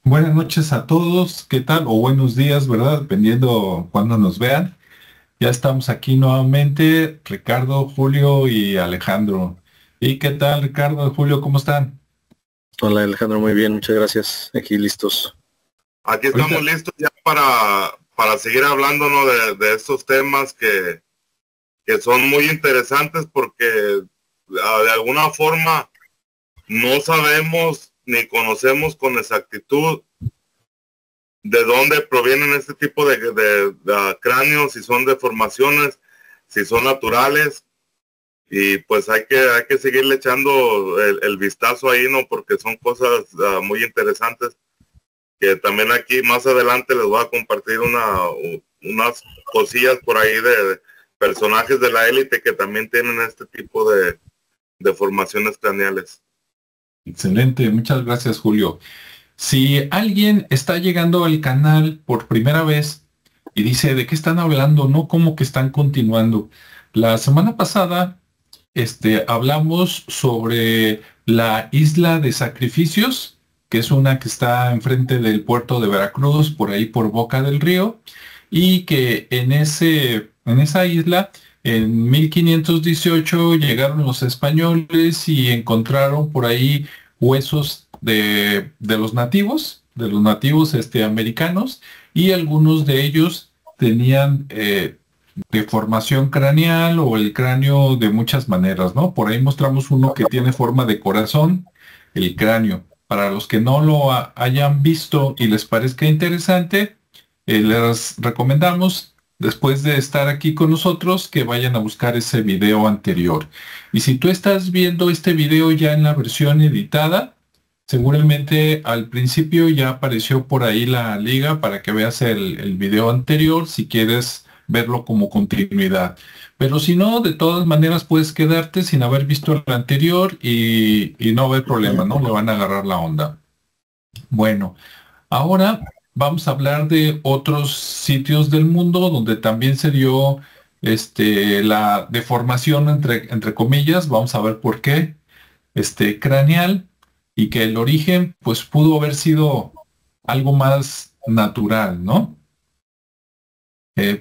Buenas noches a todos, ¿qué tal? O buenos días, ¿verdad? Dependiendo cuando nos vean. Ya estamos aquí nuevamente, Ricardo, Julio y Alejandro. ¿Y qué tal, Ricardo y Julio? ¿Cómo están? Hola Alejandro, muy bien, muchas gracias. Aquí listos. Aquí estamos Ahorita, listos ya para seguir hablando, ¿no? de estos temas que son muy interesantes porque de alguna forma no sabemos ni conocemos con exactitud de dónde provienen este tipo de cráneos, si son deformaciones, si son naturales. Y pues hay que seguirle echando el vistazo ahí, ¿no? Porque son cosas muy interesantes que también aquí más adelante les voy a compartir unas cosillas por ahí de personajes de la élite que también tienen este tipo de formaciones craneales. excelente, muchas gracias, Julio. Si alguien está llegando al canal por primera vez y dice, ¿de qué están hablando? No, como que están continuando. La semana pasada, hablamos sobre la isla de Sacrificios, que es una que está enfrente del puerto de Veracruz, por ahí por Boca del Río, y que en esa isla, en 1518 llegaron los españoles y encontraron por ahí huesos de los nativos americanos, y algunos de ellos tenían deformación craneal o el cráneo de muchas maneras, ¿no? Por ahí mostramos uno que tiene forma de corazón, el cráneo. Para los que no lo hayan visto y les parezca interesante, les recomendamos, después de estar aquí con nosotros, que vayan a buscar ese video anterior. Y si tú estás viendo este video ya en la versión editada, seguramente al principio ya apareció por ahí la liga para que veas el video anterior si quieres verlo como continuidad. Pero si no, de todas maneras puedes quedarte sin haber visto el anterior y no haber problema, ¿no? Le van a agarrar la onda. Bueno, ahora vamos a hablar de otros sitios del mundo donde también se dio la deformación entre comillas, vamos a ver por qué, craneal, y que el origen pues pudo haber sido algo más natural, ¿no?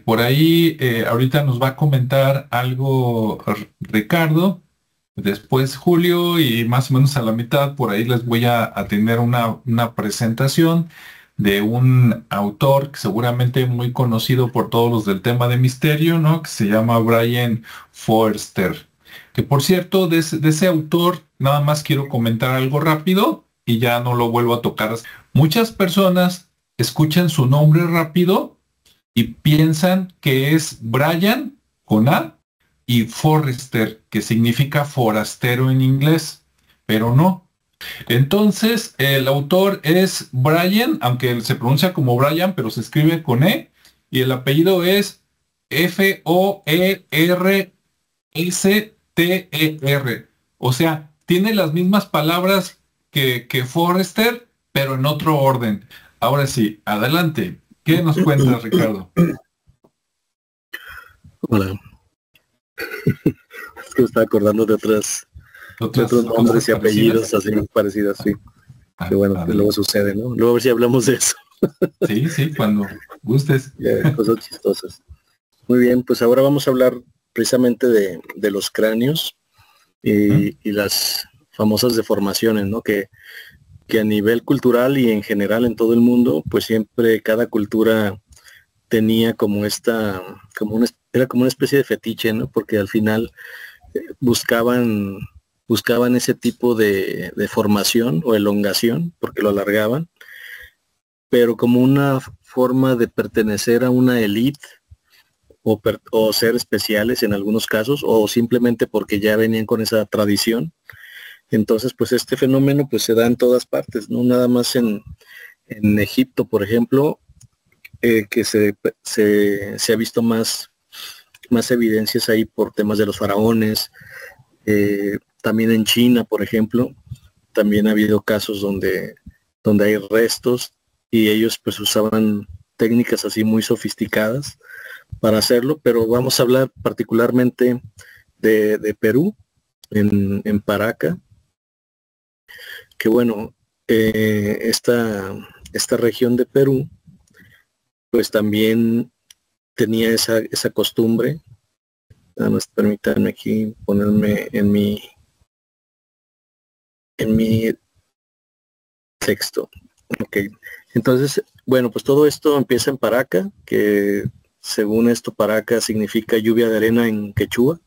Por ahí ahorita nos va a comentar algo Ricardo, después Julio, y más o menos a la mitad por ahí les voy a tener una presentación de un autor que seguramente muy conocido por todos los del tema de misterio, ¿no? Que se llama Brian Forster. Que por cierto, de ese autor nada más quiero comentar algo rápido y ya no lo vuelvo a tocar. Muchas personas escuchan su nombre rápido y piensan que es Brian con A y Forrester, que significa forastero en inglés, pero no. Entonces, el autor es Brian, aunque se pronuncia como Brian, pero se escribe con E, y el apellido es Forrester. O sea, tiene las mismas palabras que Forrester, pero en otro orden. Ahora sí, adelante. ¿Qué nos cuentas, Ricardo? Hola, es que me estaba acordando de ¿Otras otros cosas nombres y parecidas? apellidos así muy parecidos, sí. Que bueno, que luego Adelante. sucede, ¿no? Luego a ver si hablamos de eso, Sí, sí, cuando gustes. cosas chistosas. Muy bien, pues ahora vamos a hablar precisamente de los cráneos ¿Mm? y las famosas deformaciones, ¿no? Que a nivel cultural y en general en todo el mundo, pues siempre cada cultura tenía como era como una especie de fetiche, ¿no? Porque al final buscaban, buscaban ese tipo de formación o elongación, porque lo alargaban, pero como una forma de pertenecer a una élite o ser especiales en algunos casos, o simplemente porque ya venían con esa tradición. Entonces, pues este fenómeno pues se da en todas partes, no nada más en Egipto, por ejemplo, que se ha visto más evidencias ahí por temas de los faraones. También en China, por ejemplo, también ha habido casos donde hay restos y ellos pues usaban técnicas así muy sofisticadas para hacerlo, pero vamos a hablar particularmente de Perú, en Paraca, que bueno, esta región de Perú, pues también tenía esa costumbre. Nada más permítanme aquí ponerme en mi texto. Ok. Entonces, bueno, pues todo esto empieza en Paraca, que según esto Paraca significa lluvia de arena en quechua.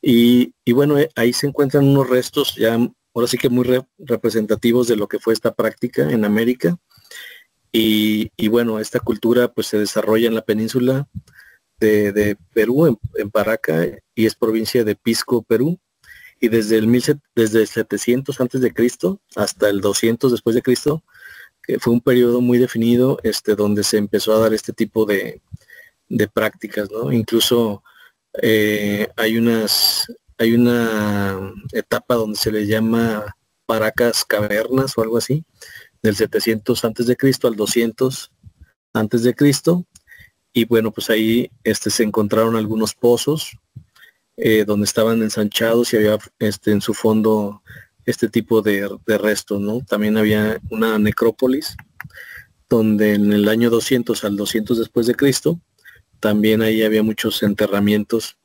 Y bueno, ahí se encuentran unos restos ya, ahora sí que muy representativos de lo que fue esta práctica en América. Y bueno, esta cultura pues se desarrolla en la península de Perú, en Paraca, y es provincia de Pisco, Perú. Y desde desde 700 antes de Cristo hasta el 200 después de Cristo, que fue un periodo muy definido, donde se empezó a dar este tipo de prácticas, ¿no? Incluso hay una etapa donde se le llama Paracas Cavernas o algo así, del 700 antes de Cristo al 200 antes de Cristo. Y bueno, pues ahí se encontraron algunos pozos donde estaban ensanchados y había en su fondo este tipo de restos, ¿no? También había una necrópolis donde en el año 200 al 200 después de Cristo también ahí había muchos enterramientos.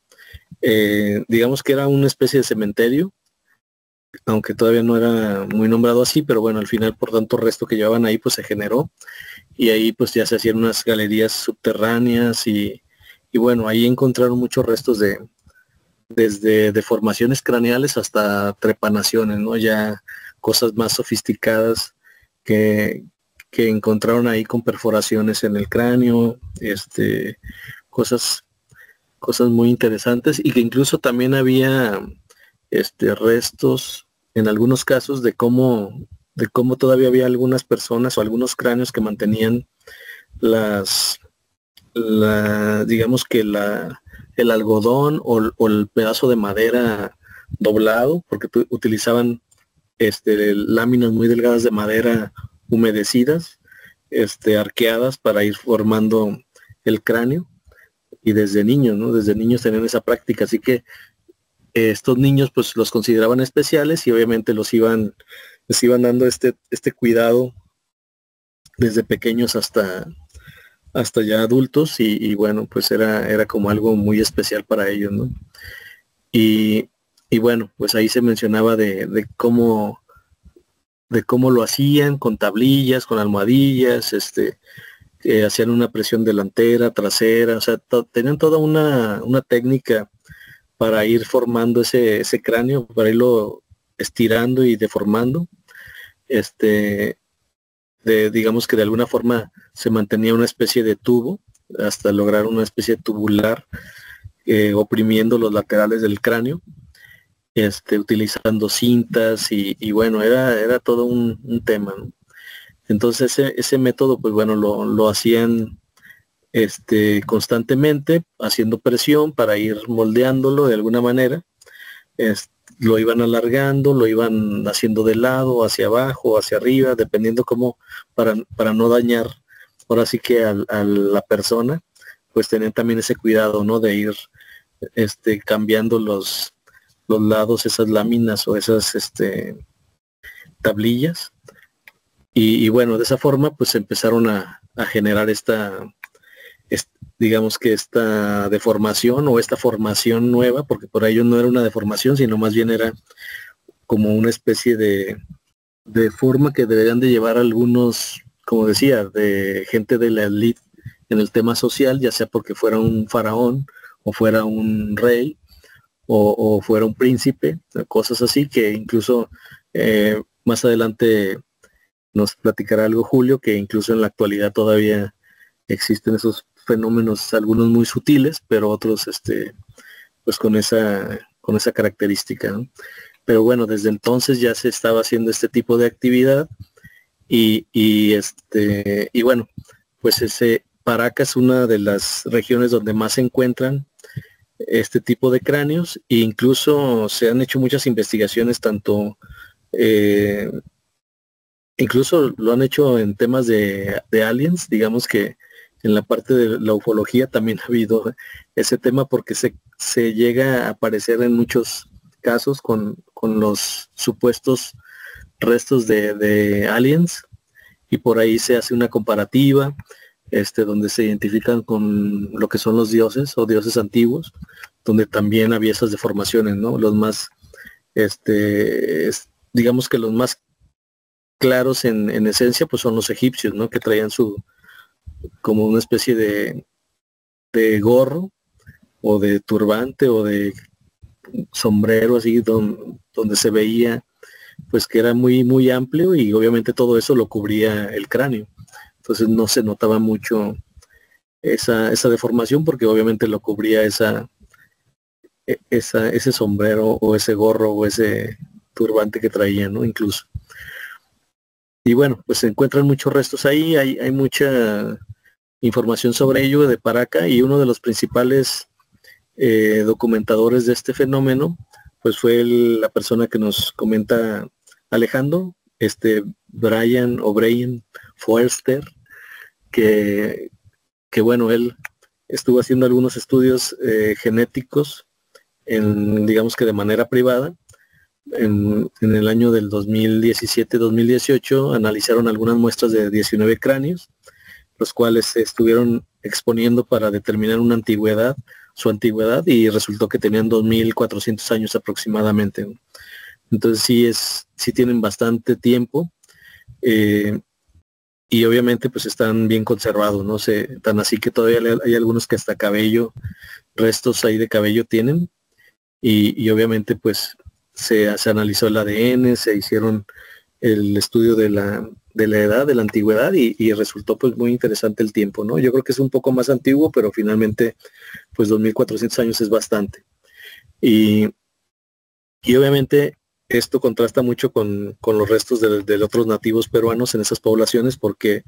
Digamos que era una especie de cementerio, aunque todavía no era muy nombrado así, pero bueno, al final por tanto resto que llevaban ahí pues se generó, y ahí pues ya se hacían unas galerías subterráneas y bueno, ahí encontraron muchos restos desde deformaciones craneales hasta trepanaciones, ¿no? Ya cosas más sofisticadas que encontraron ahí con perforaciones en el cráneo, cosas muy interesantes, y que incluso también había restos en algunos casos de cómo todavía había algunas personas o algunos cráneos que mantenían digamos que el algodón o el pedazo de madera doblado, porque utilizaban láminas muy delgadas de madera humedecidas, arqueadas para ir formando el cráneo. Y desde niños, ¿no? Desde niños tenían esa práctica, así que estos niños pues los consideraban especiales y obviamente les iban dando este cuidado desde pequeños hasta ya adultos, y bueno, pues era como algo muy especial para ellos, ¿no? Y bueno, pues ahí se mencionaba de cómo lo hacían con tablillas, con almohadillas, hacían una presión delantera, trasera, o sea, tenían toda una técnica para ir formando ese cráneo, para irlo estirando y deformando. Digamos que de alguna forma se mantenía una especie de tubo hasta lograr una especie de tubular, oprimiendo los laterales del cráneo, utilizando cintas y bueno, era todo un tema, ¿no? Entonces ese método, pues bueno, lo hacían constantemente, haciendo presión para ir moldeándolo de alguna manera. Lo iban alargando, lo iban haciendo de lado, hacia abajo, hacia arriba, dependiendo cómo, para no dañar ahora sí que a la persona, pues tenían también ese cuidado, ¿no? De ir cambiando los lados, esas láminas o esas tablillas. Y bueno, de esa forma pues empezaron a generar digamos que esta deformación o esta formación nueva, porque por ello no era una deformación, sino más bien era como una especie de forma que deberían de llevar algunos, como decía, de gente de la élite en el tema social, ya sea porque fuera un faraón o fuera un rey o fuera un príncipe, cosas así, que incluso más adelante nos platicará algo Julio, que incluso en la actualidad todavía existen esos fenómenos, algunos muy sutiles, pero otros pues con esa característica, ¿no? Pero bueno, desde entonces ya se estaba haciendo este tipo de actividad y bueno, pues Paracas es una de las regiones donde más se encuentran este tipo de cráneos, e incluso se han hecho muchas investigaciones, tanto incluso lo han hecho en temas de aliens, digamos que en la parte de la ufología también ha habido ese tema, porque se llega a aparecer en muchos casos con los supuestos restos de aliens y por ahí se hace una comparativa, donde se identifican con lo que son los dioses o dioses antiguos, donde también había esas deformaciones, ¿no? Los más, digamos que los más claros en esencia, pues son los egipcios, ¿no? Que traían como una especie de gorro, o de turbante, o de sombrero, así, donde se veía, pues que era muy, muy amplio, y obviamente todo eso lo cubría el cráneo. Entonces no se notaba mucho esa deformación, porque obviamente lo cubría ese sombrero, o ese gorro, o ese turbante que traía, ¿no? Incluso. Y bueno, pues se encuentran muchos restos ahí, hay mucha información sobre ello de Paraca, y uno de los principales documentadores de este fenómeno, pues fue la persona que nos comenta Alejandro, Brian Foerster, que bueno, él estuvo haciendo algunos estudios genéticos, digamos que de manera privada. En el año del 2017-2018 analizaron algunas muestras de 19 cráneos, los cuales se estuvieron exponiendo para determinar su antigüedad, y resultó que tenían 2.400 años aproximadamente. Entonces sí tienen bastante tiempo, y obviamente pues están bien conservados, no sé, tan así que todavía hay algunos que hasta restos ahí de cabello tienen, y obviamente pues se analizó el ADN, se hicieron el estudio de la edad, de la antigüedad, y resultó pues muy interesante el tiempo, ¿no? Yo creo que es un poco más antiguo, pero finalmente pues 2.400 años es bastante. Y obviamente esto contrasta mucho con los restos de otros nativos peruanos en esas poblaciones, porque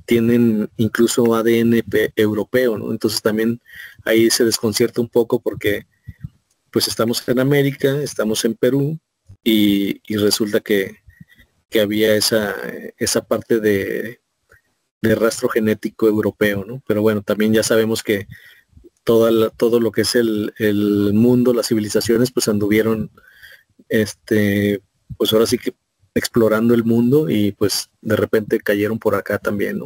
tienen incluso ADN europeo, ¿no? Entonces también ahí se desconcierta un poco, porque pues estamos en América, estamos en Perú, y resulta que había esa parte de rastro genético europeo, ¿no? Pero bueno, también ya sabemos que todo lo que es el mundo, las civilizaciones, pues anduvieron, pues ahora sí que explorando el mundo, y pues de repente cayeron por acá también, ¿no?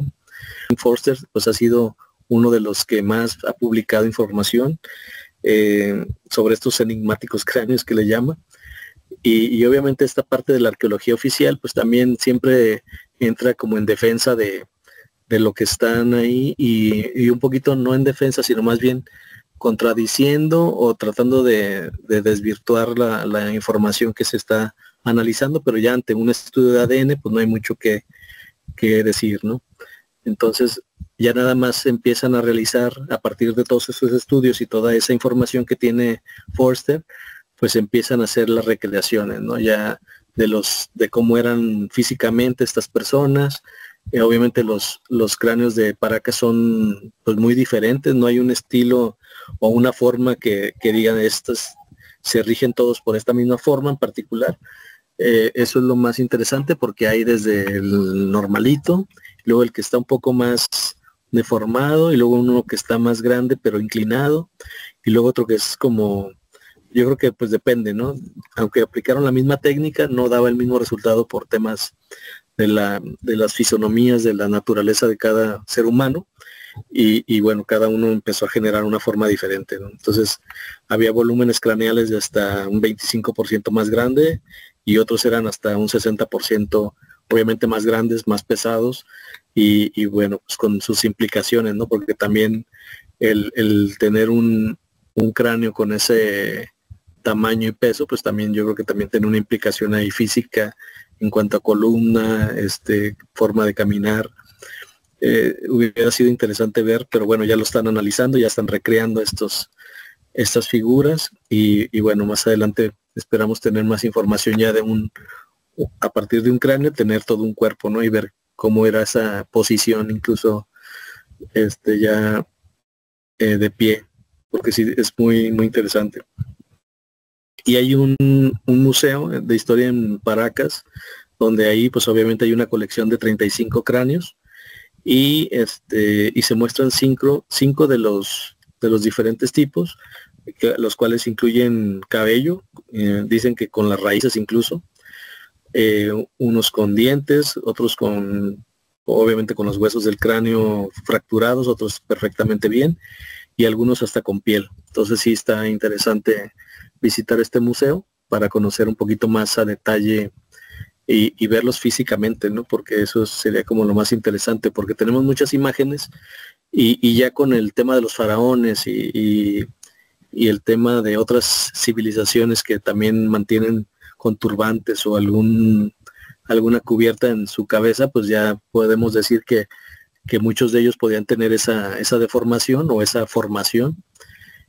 Forster pues ha sido uno de los que más ha publicado información sobre estos enigmáticos cráneos que le llama. Y obviamente esta parte de la arqueología oficial pues también siempre entra como en defensa de lo que están ahí, y un poquito no en defensa, sino más bien contradiciendo o tratando de desvirtuar la información que se está analizando, pero ya ante un estudio de ADN pues no hay mucho que decir, ¿no? Entonces ya nada más empiezan a realizar, a partir de todos esos estudios y toda esa información que tiene Forster, pues empiezan a hacer las recreaciones, ¿no? Ya de cómo eran físicamente estas personas. Obviamente los cráneos de Paraca son pues muy diferentes, no hay un estilo o una forma que digan estas se rigen todos por esta misma forma en particular. Eso es lo más interesante, porque hay desde el normalito, luego el que está un poco más deformado, y luego uno que está más grande pero inclinado, y luego otro que es como, yo creo que pues depende, ¿no? Aunque aplicaron la misma técnica, no daba el mismo resultado por temas de las fisonomías, de la naturaleza de cada ser humano, y bueno, cada uno empezó a generar una forma diferente, ¿no? Entonces había volúmenes craneales de hasta un 25% más grande, y otros eran hasta un 60% obviamente más grandes, más pesados, y bueno, pues con sus implicaciones, ¿no? Porque también el tener un cráneo con ese tamaño y peso, pues también yo creo que también tiene una implicación ahí física en cuanto a columna, forma de caminar. Hubiera sido interesante ver, pero bueno, ya lo están analizando, ya están recreando estas figuras, y bueno, más adelante esperamos tener más información ya a partir de un cráneo, tener todo un cuerpo, ¿no? Y ver cómo era esa posición, incluso ya de pie, porque sí es muy, muy interesante. Y hay un museo de historia en Paracas, donde ahí pues obviamente hay una colección de 35 cráneos, y se muestran cinco de los diferentes tipos, los cuales incluyen cabello, dicen que con las raíces incluso, unos con dientes, otros con obviamente con los huesos del cráneo fracturados, otros perfectamente bien, y algunos hasta con piel. Entonces sí está interesante visitar este museo para conocer un poquito más a detalle y verlos físicamente, ¿no? Porque eso sería como lo más interesante, porque tenemos muchas imágenes y ya con el tema de los faraones y el tema de otras civilizaciones que también mantienen con turbantes o alguna cubierta en su cabeza, pues ya podemos decir que muchos de ellos podían tener esa deformación o esa formación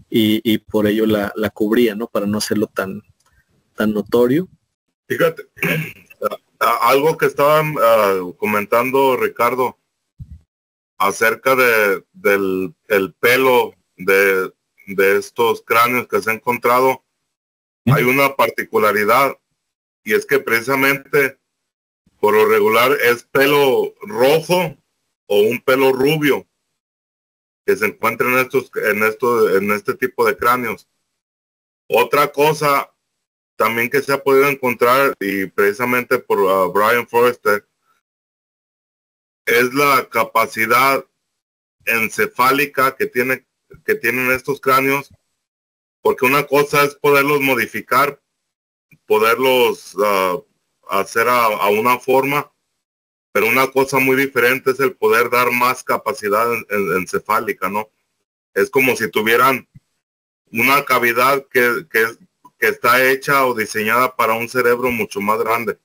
y por ello la cubría, ¿no? Para no hacerlo tan notorio. Fíjate, algo que estaban comentando Ricardo acerca del el pelo de estos cráneos que se han encontrado, hay una particularidad, y es que precisamente por lo regular es pelo rojo o un pelo rubio que se encuentra en este tipo de cráneos. Otra cosa también que se ha podido encontrar, y precisamente por Brian Forrester, es la capacidad encefálica que tienen estos cráneos, porque una cosa es poderlos modificar, poderlos hacer a una forma, pero una cosa muy diferente es el poder dar más capacidad encefálica, ¿no? Es como si tuvieran una cavidad que está hecha o diseñada para un cerebro mucho más grande.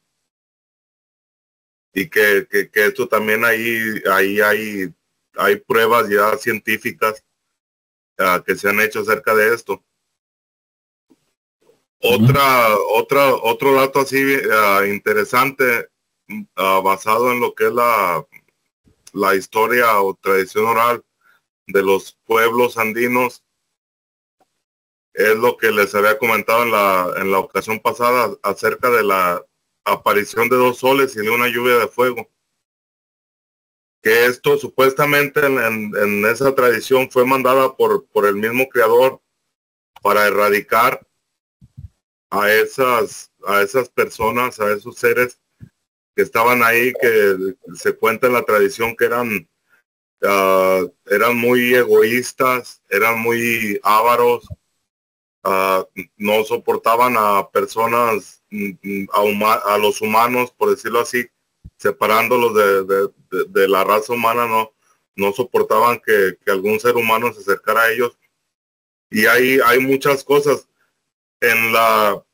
Y que esto también ahí hay pruebas ya científicas que se han hecho acerca de esto. Otro dato así interesante, basado en lo que es la historia o tradición oral de los pueblos andinos, es lo que les había comentado en la ocasión pasada acerca de la aparición de dos soles y de una lluvia de fuego. Que esto supuestamente en esa tradición fue mandada por el mismo creador para erradicar a esas personas, a esos seres que estaban ahí, que se cuenta en la tradición que eran muy egoístas, eran muy ávaros, no soportaban a personas, a los humanos, por decirlo así, separándolos de la raza humana, no soportaban que algún ser humano se acercara a ellos. Y hay muchas cosas en la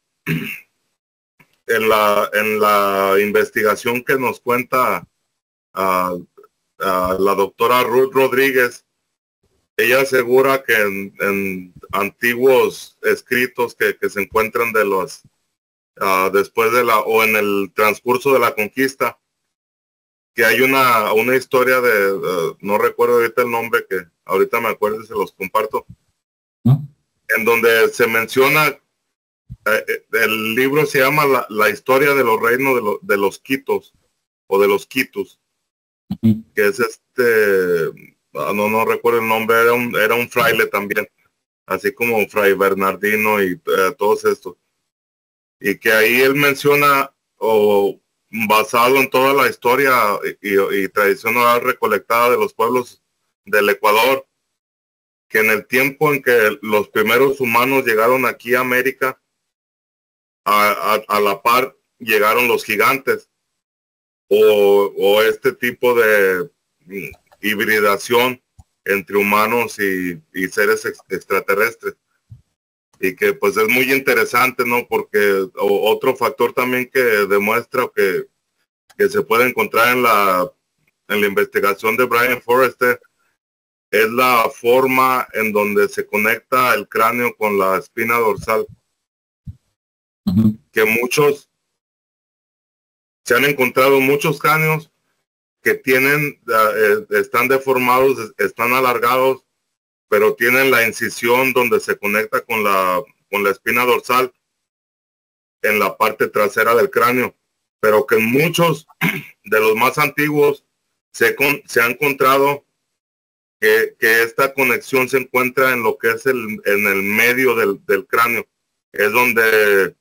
investigación que nos cuenta la doctora Ruth Rodríguez. Ella asegura que en antiguos escritos que se encuentran de los después o en el transcurso de la conquista, que hay una historia de no recuerdo ahorita el nombre, que ahorita me acuerdo y se los comparto, en donde se menciona, el libro se llama la historia de los reinos de los quitos o de los quitus, que es no recuerdo el nombre, era un fraile también, así como Fray Bernardino y todos estos, y que ahí él menciona, o basado en toda la historia y tradición oral recolectada de los pueblos del Ecuador, que en el tiempo en que los primeros humanos llegaron aquí a América, a la par llegaron los gigantes, o este tipo de hibridación entre humanos y seres extraterrestres, y que pues es muy interesante, ¿no? Porque otro factor también que demuestra que se puede encontrar en la investigación de Brian Forrester es la forma en donde se conecta el cráneo con la espina dorsal. Que se han encontrado muchos cráneos que están deformados, están alargados, pero tienen la incisión donde se conecta con la espina dorsal en la parte trasera del cráneo, pero que en muchos de los más antiguos se ha encontrado que esta conexión se encuentra en lo que es en el medio del cráneo. Es donde,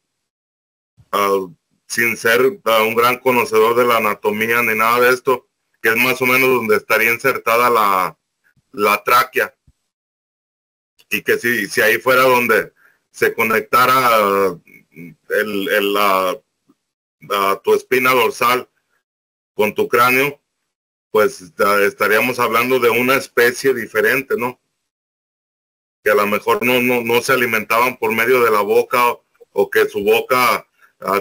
sin ser un gran conocedor de la anatomía ni nada de esto, que es más o menos donde estaría insertada la tráquea, y que si ahí fuera donde se conectara tu espina dorsal con tu cráneo, pues estaríamos hablando de una especie diferente, ¿no? Que a lo mejor no se alimentaban por medio de la boca, o que su boca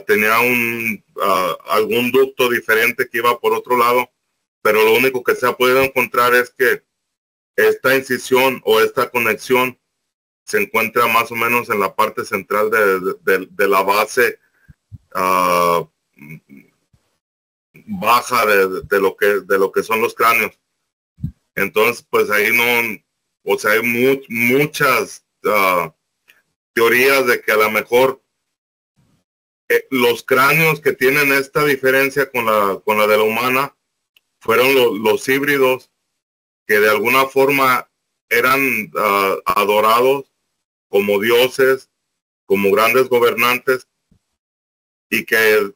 tenía algún ducto diferente que iba por otro lado, pero lo único que se ha podido encontrar es que esta incisión o esta conexión se encuentra más o menos en la parte central de la base baja de lo que son los cráneos. Entonces, pues ahí o sea, hay muchas teorías de que a lo mejor los cráneos que tienen esta diferencia con la de la humana fueron los híbridos, que de alguna forma eran adorados como dioses, como grandes gobernantes, y que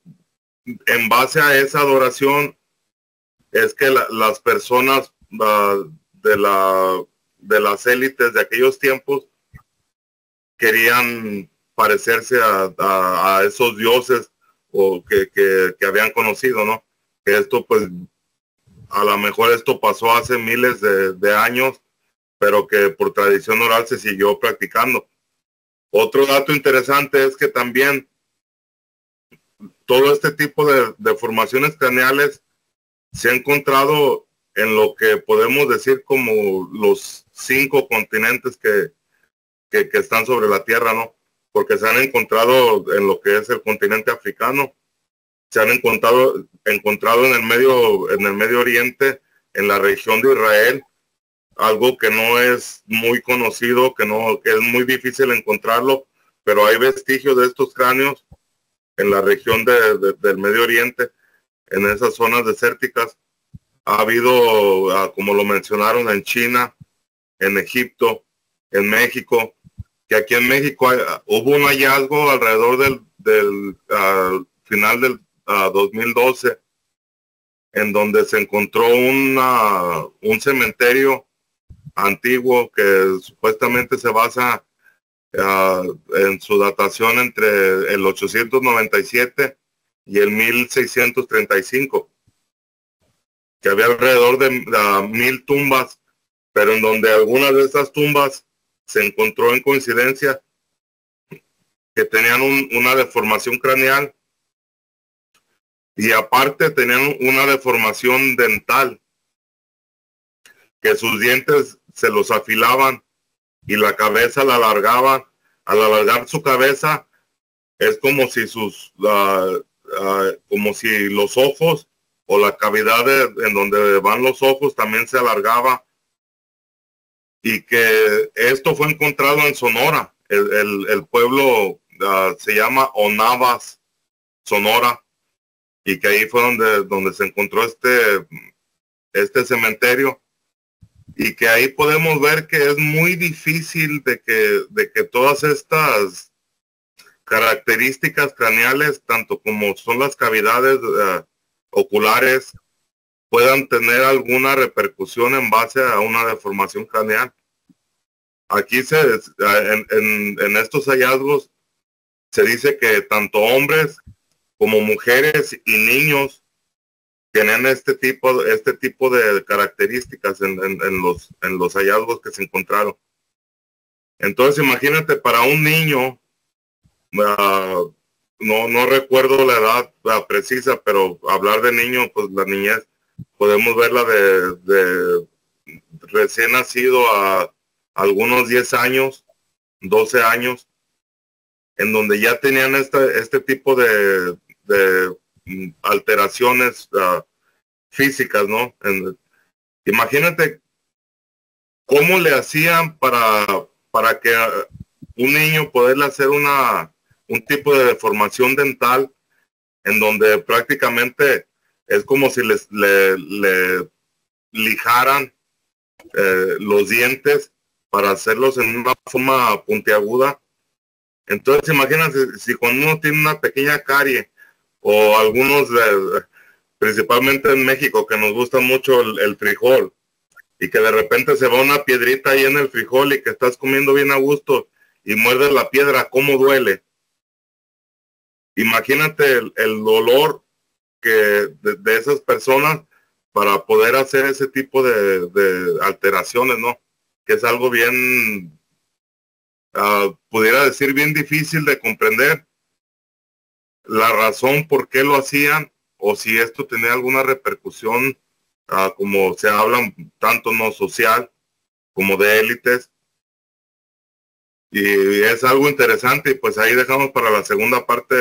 en base a esa adoración es que las personas de las élites de aquellos tiempos querían parecerse a esos dioses o que habían conocido, ¿no? Que esto, pues, a lo mejor esto pasó hace miles de años, pero que por tradición oral se siguió practicando. Otro dato interesante es que también todo este tipo de formaciones craneales se ha encontrado en lo que podemos decir como los 5 continentes que están sobre la Tierra, ¿no? Porque se han encontrado en lo que es el continente africano, se han encontrado en el Medio Oriente, en la región de Israel, algo que no es muy conocido, que es muy difícil encontrarlo, pero hay vestigios de estos cráneos en la región del Medio Oriente, en esas zonas desérticas. Ha habido, como lo mencionaron, en China, en Egipto, en México, que aquí en México hubo un hallazgo alrededor del final del 2012, en donde se encontró un cementerio antiguo que supuestamente se basa en su datación entre el 897 y el 1635, que había alrededor de 1000 tumbas, pero en donde algunas de esas tumbas se encontró en coincidencia que tenían una deformación craneal, y aparte tenían una deformación dental, que sus dientes se los afilaban y la cabeza la alargaban. Al alargar su cabeza es como si como si los ojos o la cavidad en donde van los ojos también se alargaba, y que esto fue encontrado en Sonora. El pueblo se llama Onavas, Sonora, y que ahí fue donde se encontró este cementerio, y que ahí podemos ver que es muy difícil de que todas estas características craneales, tanto como son las cavidades oculares, puedan tener alguna repercusión en base a una deformación craneal. Aquí en estos hallazgos se dice que tanto hombres como mujeres y niños tienen este tipo de características en los hallazgos que se encontraron. Entonces imagínate, para un niño, no recuerdo la edad precisa, pero hablar de niño, pues la niñez, podemos verla de recién nacido a algunos 10 años, 12 años, en donde ya tenían este tipo de alteraciones físicas, ¿no? Imagínate cómo le hacían para que un niño poderle hacer un tipo de deformación dental, en donde prácticamente es como si le lijaran los dientes para hacerlos en una forma puntiaguda. Entonces imagínate, si cuando uno tiene una pequeña carie, o algunos principalmente en México, que nos gusta mucho el frijol, y que de repente se va una piedrita ahí en el frijol y que estás comiendo bien a gusto y muerdes la piedra, ¿cómo duele? Imagínate el dolor que de esas personas para poder hacer ese tipo de alteraciones, ¿no? Que es algo bien, pudiera decir, bien difícil de comprender la razón por qué lo hacían, o si esto tenía alguna repercusión, como se habla tanto no social como de élites. Y es algo interesante, y pues ahí dejamos para la segunda parte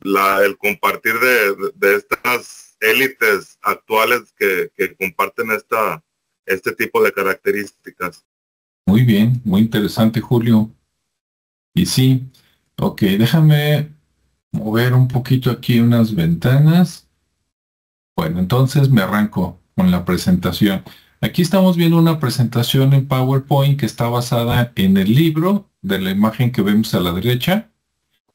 el compartir de estas élites actuales que comparten este tipo de características. Muy bien, muy interesante, Julio. Y sí, ok, déjame mover un poquito aquí unas ventanas. Bueno, entonces me arranco con la presentación. Aquí estamos viendo una presentación en PowerPoint que está basada en el libro de la imagen que vemos a la derecha.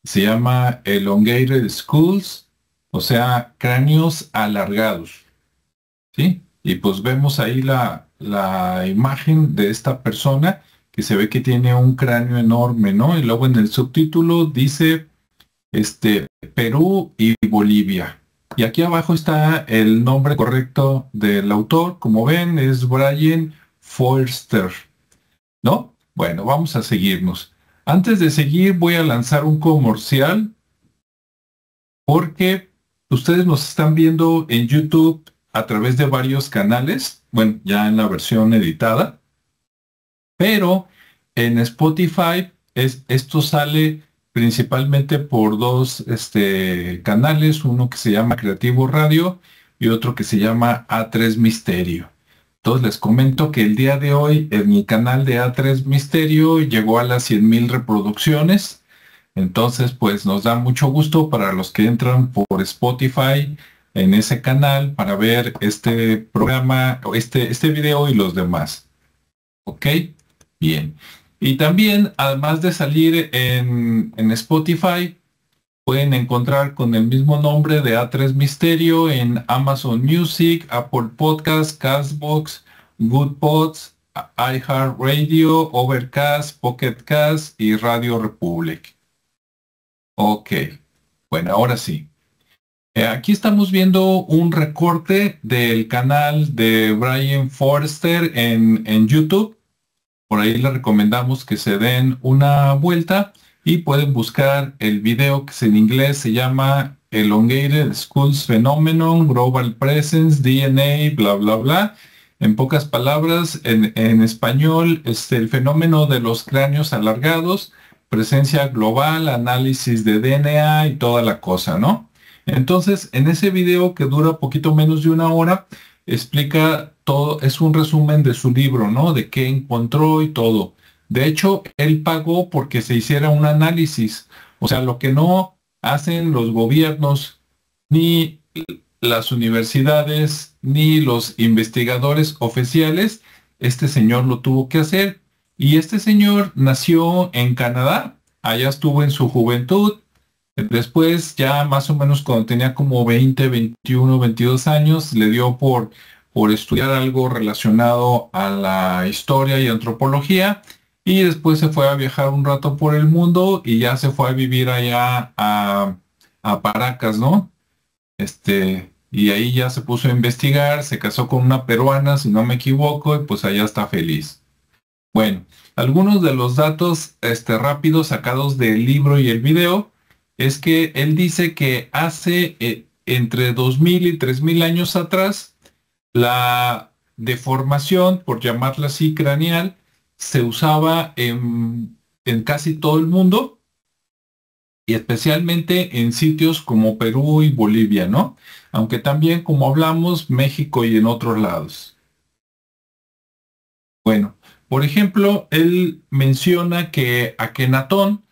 Se llama Elongated Skulls, o sea, cráneos alargados. ¿Sí? Y pues vemos ahí la imagen de esta persona que se ve que tiene un cráneo enorme, ¿no? Y luego en el subtítulo dice, Perú y Bolivia. Y aquí abajo está el nombre correcto del autor. Como ven, es Brian Forster, ¿no? Bueno, vamos a seguirnos. Antes de seguir, voy a lanzar un comercial porque ustedes nos están viendo en YouTube a través de varios canales, bueno, ya en la versión editada, pero en Spotify esto sale principalmente por dos canales, uno que se llama Creativo Radio y otro que se llama A3 Misterio. Entonces les comento que el día de hoy en mi canal de A3 Misterio llegó a las 100,000 reproducciones. Entonces pues nos da mucho gusto para los que entran por Spotify en ese canal para ver este programa, este video y los demás. ¿Ok? Bien. Y también, además de salir en Spotify, pueden encontrar con el mismo nombre de A3 Misterio en Amazon Music, Apple Podcasts, Castbox, Good Pods, iHeartRadio, Overcast, Pocket Cast y Radio Republic. Ok. Bueno, ahora sí. Aquí estamos viendo un recorte del canal de Brian Forster en YouTube. Por ahí les recomendamos que se den una vuelta y pueden buscar el video que en inglés se llama Elongated Skulls Phenomenon, Global Presence, DNA, bla, bla, bla. En pocas palabras, en español, el fenómeno de los cráneos alargados, presencia global, análisis de DNA y toda la cosa, ¿no? Entonces, en ese video que dura poquito menos de una hora, explica todo, es un resumen de su libro, ¿no? De qué encontró y todo. De hecho, él pagó porque se hiciera un análisis. O sea, lo que no hacen los gobiernos, ni las universidades, ni los investigadores oficiales, este señor lo tuvo que hacer. Y este señor nació en Canadá, allá estuvo en su juventud. Después, ya más o menos cuando tenía como 20, 21, 22 años, le dio por estudiar algo relacionado a la historia y antropología, y después se fue a viajar un rato por el mundo y ya se fue a vivir allá a Paracas, ¿no? Y ahí ya se puso a investigar, se casó con una peruana, si no me equivoco, y pues allá está feliz. Bueno, algunos de los datos rápidos sacados del libro y el video es que él dice que hace entre 2000 y 3000 años atrás, la deformación, por llamarla así, craneal, se usaba en casi todo el mundo y especialmente en sitios como Perú y Bolivia, ¿no? Aunque también, como hablamos, México y en otros lados. Bueno, por ejemplo, él menciona que Akenatón,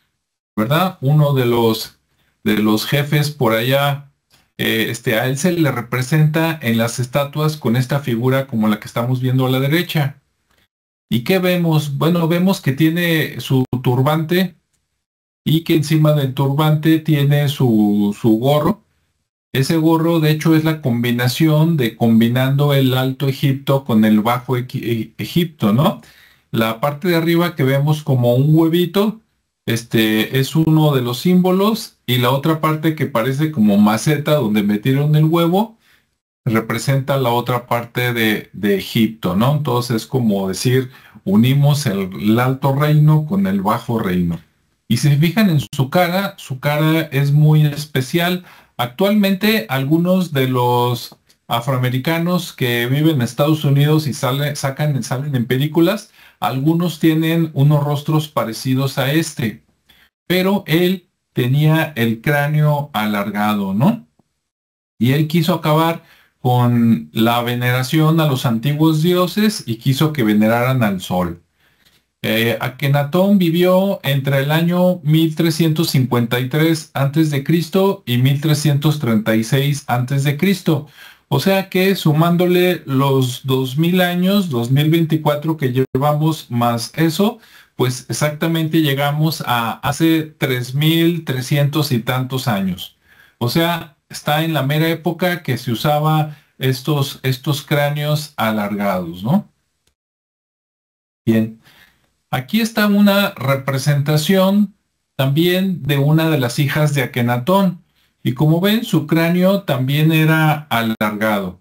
¿verdad? Uno de los jefes por allá, a él se le representa en las estatuas con esta figura como la que estamos viendo a la derecha. ¿Y qué vemos? Bueno, vemos que tiene su turbante y que encima del turbante tiene su gorro Ese gorro, de hecho, es la combinación de combinando el Alto Egipto con el Bajo Egipto, ¿no? La parte de arriba que vemos como un huevito, es uno de los símbolos, y la otra parte que parece como maceta donde metieron el huevo, representa la otra parte de Egipto, ¿no? Entonces es como decir, unimos el Alto Reino con el Bajo Reino. Y si se fijan en su cara es muy especial. Actualmente algunos de los afroamericanos que viven en Estados Unidos y salen en películas, algunos tienen unos rostros parecidos a este, pero él tenía el cráneo alargado, ¿no? Y él quiso acabar con la veneración a los antiguos dioses y quiso que veneraran al sol. Akenatón vivió entre el año 1353 a.C. y 1336 a.C. O sea que sumándole los 2000 años, 2024 que llevamos más eso, pues exactamente llegamos a hace 3300 y tantos años. O sea, está en la mera época que se usaba estos cráneos alargados, ¿no? Bien. Aquí está una representación también de una de las hijas de Akenatón. Y como ven, su cráneo también era alargado.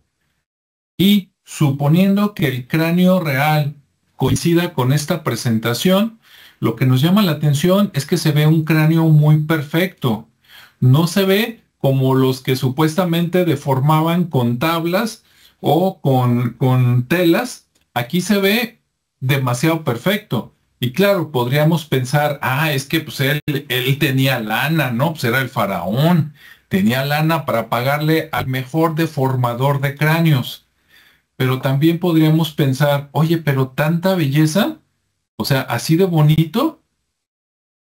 Y suponiendo que el cráneo real coincida con esta presentación, lo que nos llama la atención es que se ve un cráneo muy perfecto. No se ve como los que supuestamente deformaban con tablas o con telas. Aquí se ve demasiado perfecto. Y claro, podríamos pensar, es que pues él tenía lana, ¿no? Pues era el faraón, tenía lana para pagarle al mejor deformador de cráneos. Pero también podríamos pensar, oye, pero tanta belleza, o sea, así de bonito,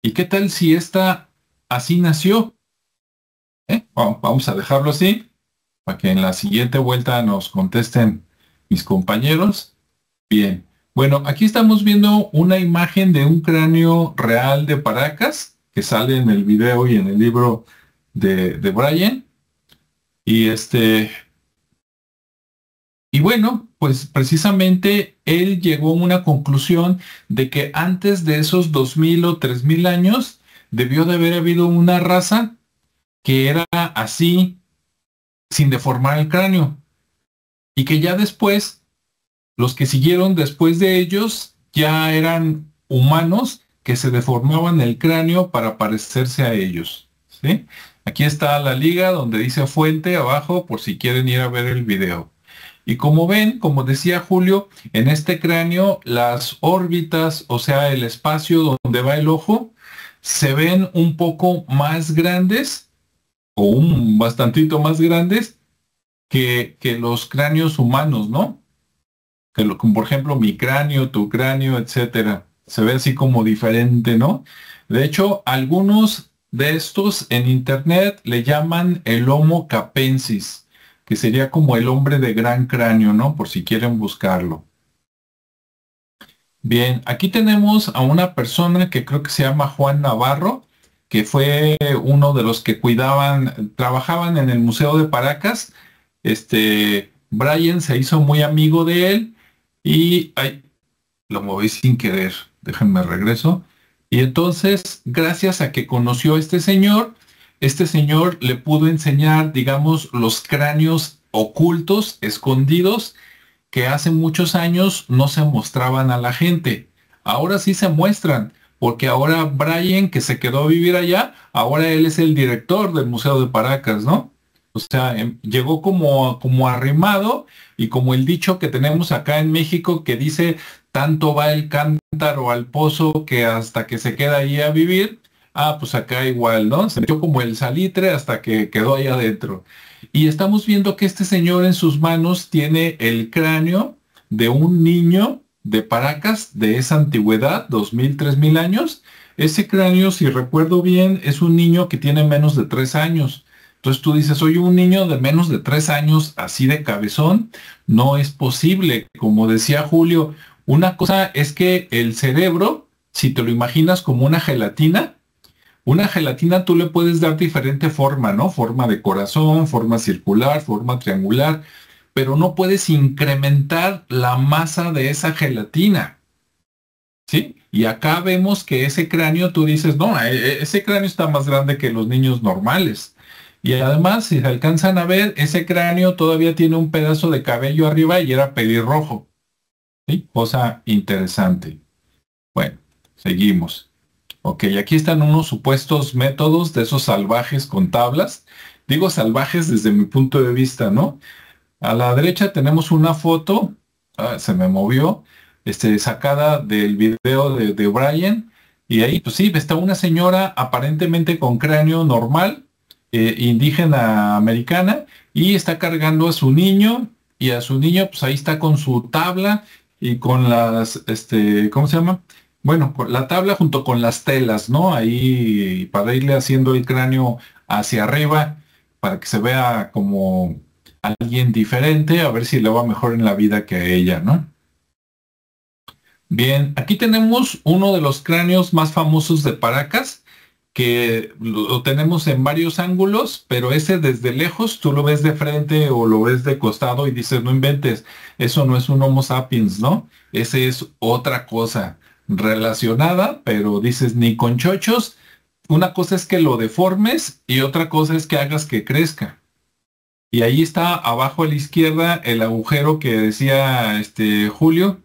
¿y qué tal si esta así nació? Vamos a dejarlo así, para que en la siguiente vuelta nos contesten mis compañeros. Bien. Bueno, aquí estamos viendo una imagen de un cráneo real de Paracas, que sale en el video y en el libro de Brian. Y bueno, pues precisamente él llegó a una conclusión de que antes de esos 2000 o 3000 años, debió de haber habido una raza que era así, sin deformar el cráneo. Y que ya después, los que siguieron después de ellos ya eran humanos que se deformaban el cráneo para parecerse a ellos, ¿sí? Aquí está la liga donde dice fuente abajo por si quieren ir a ver el video. Y como ven, como decía Julio, en este cráneo las órbitas, o sea, el espacio donde va el ojo, se ven un poco más grandes o un bastantito más grandes que los cráneos humanos, ¿no? Como por ejemplo mi cráneo, tu cráneo, etcétera. Se ve así como diferente, ¿no? De hecho, algunos de estos en internet le llaman el Homo capensis, que sería como el hombre de gran cráneo, ¿no? Por si quieren buscarlo. Bien, aquí tenemos a una persona que creo que se llama Juan Navarro, que fue uno de los que trabajaban en el Museo de Paracas. Brian se hizo muy amigo de él y lo moví sin querer, déjenme regreso. Y entonces, gracias a que conoció a este señor le pudo enseñar, digamos, los cráneos ocultos, escondidos, que hace muchos años no se mostraban a la gente. Ahora sí se muestran, porque ahora Brian, que se quedó a vivir allá, ahora él es el director del Museo de Paracas, ¿no? O sea, llegó como arrimado, y como el dicho que tenemos acá en México que dice, tanto va el cántaro al pozo que hasta que se queda ahí a vivir. Pues acá igual, ¿no? Se metió como el salitre hasta que quedó ahí adentro. Y estamos viendo que este señor en sus manos tiene el cráneo de un niño de Paracas de esa antigüedad, 2000, 3000 años. Ese cráneo, si recuerdo bien, es un niño que tiene menos de 3 años. Entonces tú dices, oye, un niño de menos de 3 años así de cabezón, no es posible. Como decía Julio, una cosa es que el cerebro, si te lo imaginas como una gelatina, Una gelatina tú le puedes dar diferente forma, ¿no? Forma de corazón, forma circular, forma triangular, pero no puedes incrementar la masa de esa gelatina, ¿sí? Y acá vemos que ese cráneo, tú dices, no, ese cráneo está más grande que los niños normales. Y además, si se alcanzan a ver, ese cráneo todavía tiene un pedazo de cabello arriba y era pelirrojo, ¿sí? Cosa interesante. Bueno, seguimos. Ok, aquí están unos supuestos métodos de esos salvajes con tablas. Digo salvajes desde mi punto de vista, ¿no? A la derecha tenemos una foto, se me movió, sacada del video de Brian, y ahí, pues sí, está una señora aparentemente con cráneo normal, indígena americana, y está cargando a su niño, y a su niño, pues ahí está con su tabla y con las, ¿cómo se llama? Bueno, con la tabla junto con las telas, ¿no? Ahí para irle haciendo el cráneo hacia arriba, para que se vea como alguien diferente, a ver si le va mejor en la vida que a ella, ¿no? Bien, aquí tenemos uno de los cráneos más famosos de Paracas, que lo tenemos en varios ángulos, pero ese desde lejos tú lo ves de frente o lo ves de costado y dices, no inventes, eso no es un Homo sapiens, ¿no? Ese es otra cosa relacionada, pero dices, ni con chochos, una cosa es que lo deformes y otra cosa es que hagas que crezca. Y ahí está abajo a la izquierda el agujero que decía Julio,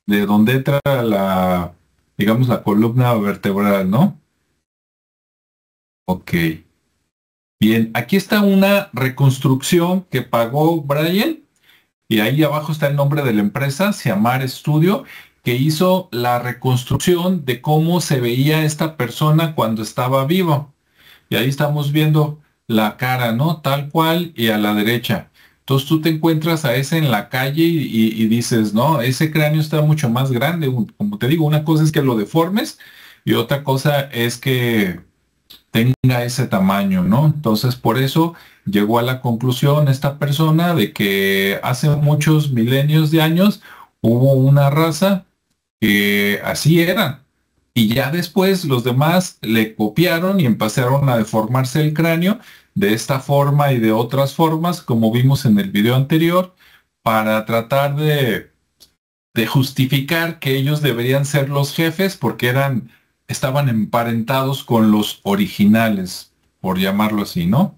de donde entra la, digamos, la columna vertebral, ¿no? Ok. Bien, aquí está una reconstrucción que pagó Brian, y ahí abajo está el nombre de la empresa, Siamar Studio, que hizo la reconstrucción de cómo se veía esta persona cuando estaba vivo. Y ahí estamos viendo la cara, ¿no? Tal cual y a la derecha. Entonces tú te encuentras a ese en la calle y dices, no, ese cráneo está mucho más grande. Como te digo, una cosa es que lo deformes y otra cosa es que tenga ese tamaño, ¿no? Entonces por eso llegó a la conclusión esta persona de que hace muchos milenios de años hubo una raza que así era. Y ya después los demás le copiaron y empezaron a deformarse el cráneo de esta forma y de otras formas, como vimos en el video anterior, para tratar de justificar que ellos deberían ser los jefes porque estaban emparentados con los originales, por llamarlo así, ¿no?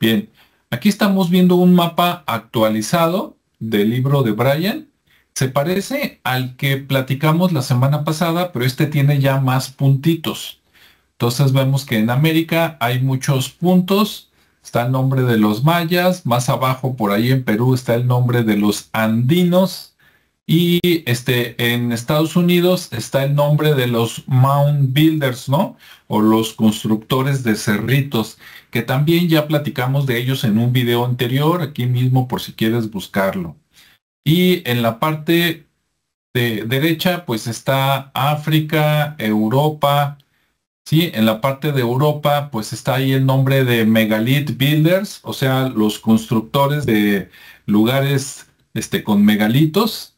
Bien, aquí estamos viendo un mapa actualizado del libro de Brian. Se parece al que platicamos la semana pasada, pero este tiene ya más puntitos. Entonces vemos que en América hay muchos puntos. Está el nombre de los mayas. Más abajo, por ahí en Perú, está el nombre de los andinos. Y en Estados Unidos está el nombre de los mound builders, ¿no? O los constructores de cerritos, que también ya platicamos de ellos en un video anterior, aquí mismo por si quieres buscarlo. Y en la parte de derecha, pues está África, Europa, ¿sí? En la parte de Europa, pues está ahí el nombre de Megalith Builders, o sea, los constructores de lugares con megalitos.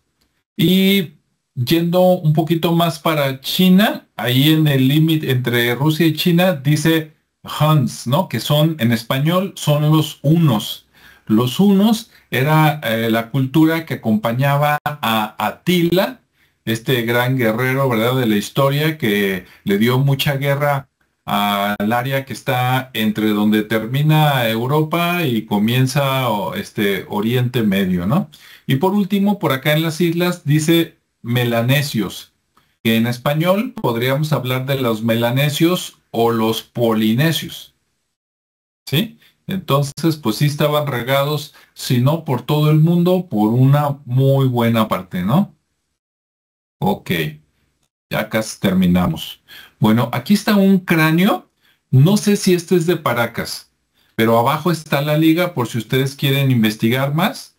Y yendo un poquito más para China, ahí en el límite entre Rusia y China, dice Huns, ¿no? Que son, en español, son los hunos. Los hunos era la cultura que acompañaba a Atila, este gran guerrero, ¿verdad?, de la historia, que le dio mucha guerra al área que está entre donde termina Europa y comienza Oriente Medio, ¿no? Y por último, por acá en las islas dice melanesios, que en español podríamos hablar de los melanesios o los polinesios, ¿sí? Entonces, pues sí estaban regados, si no por todo el mundo, por una muy buena parte, ¿no? Ok, ya casi terminamos. Bueno, aquí está un cráneo. No sé si este es de Paracas, pero abajo está la liga por si ustedes quieren investigar más.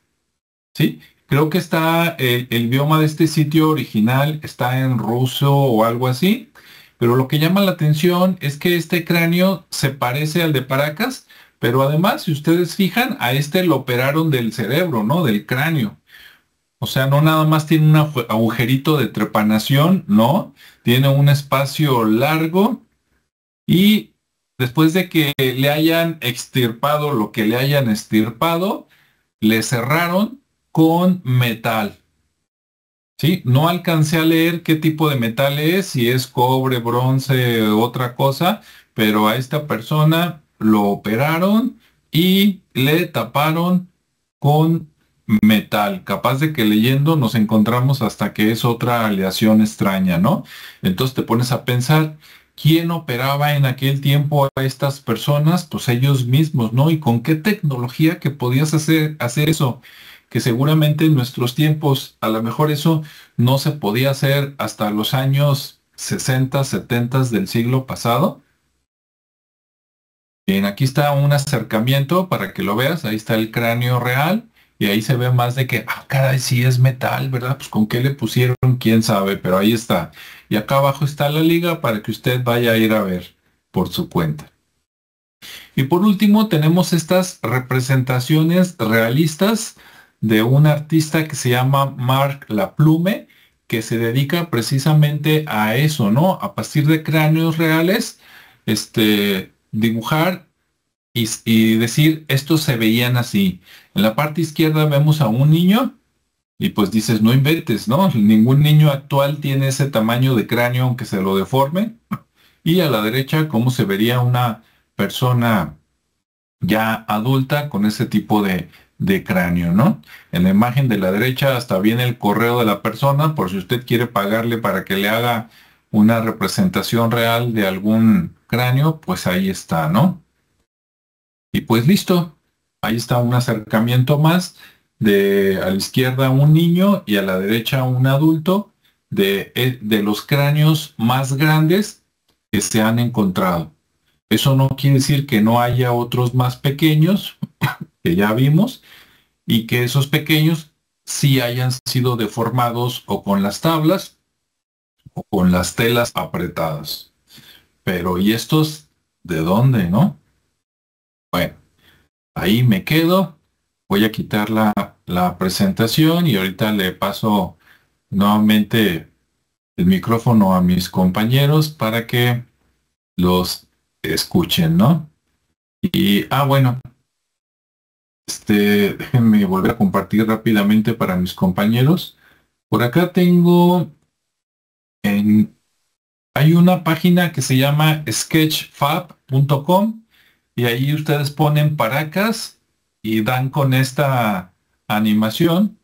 ¿Sí? Creo que está el bioma de este sitio original, está en ruso o algo así, pero lo que llama la atención es que este cráneo se parece al de Paracas, pero además, si ustedes fijan, a este lo operaron del cerebro, ¿no? Del cráneo. O sea, no nada más tiene un agujerito de trepanación, ¿no? Tiene un espacio largo y después de que le hayan extirpado lo que le hayan extirpado, le cerraron con metal. Sí, no alcancé a leer qué tipo de metal es, si es cobre, bronce, otra cosa, pero a esta persona lo operaron y le taparon con metal. Capaz de que leyendo nos encontramos hasta que es otra aleación extraña, ¿no? Entonces te pones a pensar, ¿quién operaba en aquel tiempo a estas personas? Pues ellos mismos, ¿no? ¿Y con qué tecnología que podías hacer eso? Que seguramente en nuestros tiempos, a lo mejor eso no se podía hacer hasta los años 60, 70 del siglo pasado. Bien, aquí está un acercamiento para que lo veas. Ahí está el cráneo real y ahí se ve más de que, ah, caray, sí es metal, ¿verdad? Pues con qué le pusieron, quién sabe, pero ahí está. Y acá abajo está la liga para que usted vaya a ir a ver por su cuenta. Y por último tenemos estas representaciones realistas de un artista que se llama Marc Laplume, que se dedica precisamente a eso, ¿no? A partir de cráneos reales, dibujar y decir, estos se veían así. En la parte izquierda vemos a un niño y pues dices, no inventes, ¿no? Ningún niño actual tiene ese tamaño de cráneo aunque se lo deforme. Y a la derecha, cómo se vería una persona ya adulta con ese tipo de cráneo, ¿no? En la imagen de la derecha hasta viene el correo de la persona por si usted quiere pagarle para que le haga una representación real de algún cráneo, pues ahí está, ¿no? Y pues listo, ahí está un acercamiento más de a la izquierda un niño y a la derecha un adulto de los cráneos más grandes que se han encontrado. Eso no quiere decir que no haya otros más pequeños, que ya vimos, y que esos pequeños sí hayan sido deformados o con las tablas o con las telas apretadas. Pero ¿y estos de dónde, no? Bueno, ahí me quedo. Voy a quitar la presentación y ahorita le paso nuevamente el micrófono a mis compañeros para que los escuchen, ¿no? Y, bueno, déjenme volver a compartir rápidamente para mis compañeros. Por acá tengo, hay una página que se llama sketchfab.com y ahí ustedes ponen Paracas y dan con esta animación,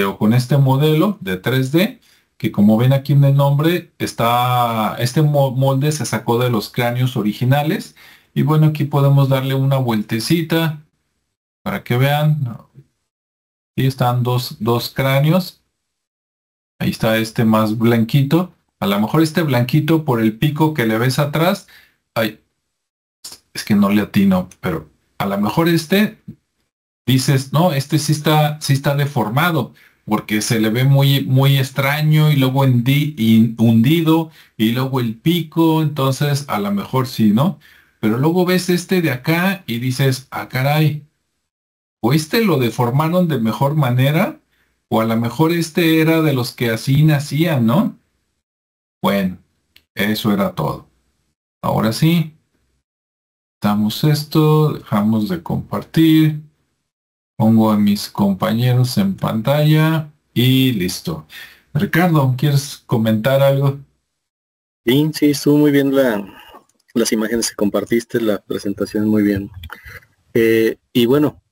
o con este modelo de 3D, que como ven aquí en el nombre, este molde se sacó de los cráneos originales. Y bueno, aquí podemos darle una vueltecita para que vean. Aquí están dos cráneos. Ahí está este más blanquito. A lo mejor este blanquito por el pico que le ves atrás. Ay, es que no le atino, pero a lo mejor dices, no, sí está deformado, porque se le ve muy, muy extraño y luego hundido y luego el pico, entonces a lo mejor sí, ¿no? Pero luego ves este de acá y dices, ah, caray, o lo deformaron de mejor manera, o a lo mejor era de los que así nacían, ¿no? Bueno, eso era todo. Ahora sí, damos esto, dejamos de compartir, pongo a mis compañeros en pantalla y listo. Ricardo, ¿quieres comentar algo? Sí, estuvo muy bien las imágenes que compartiste, la presentación muy bien. Y bueno,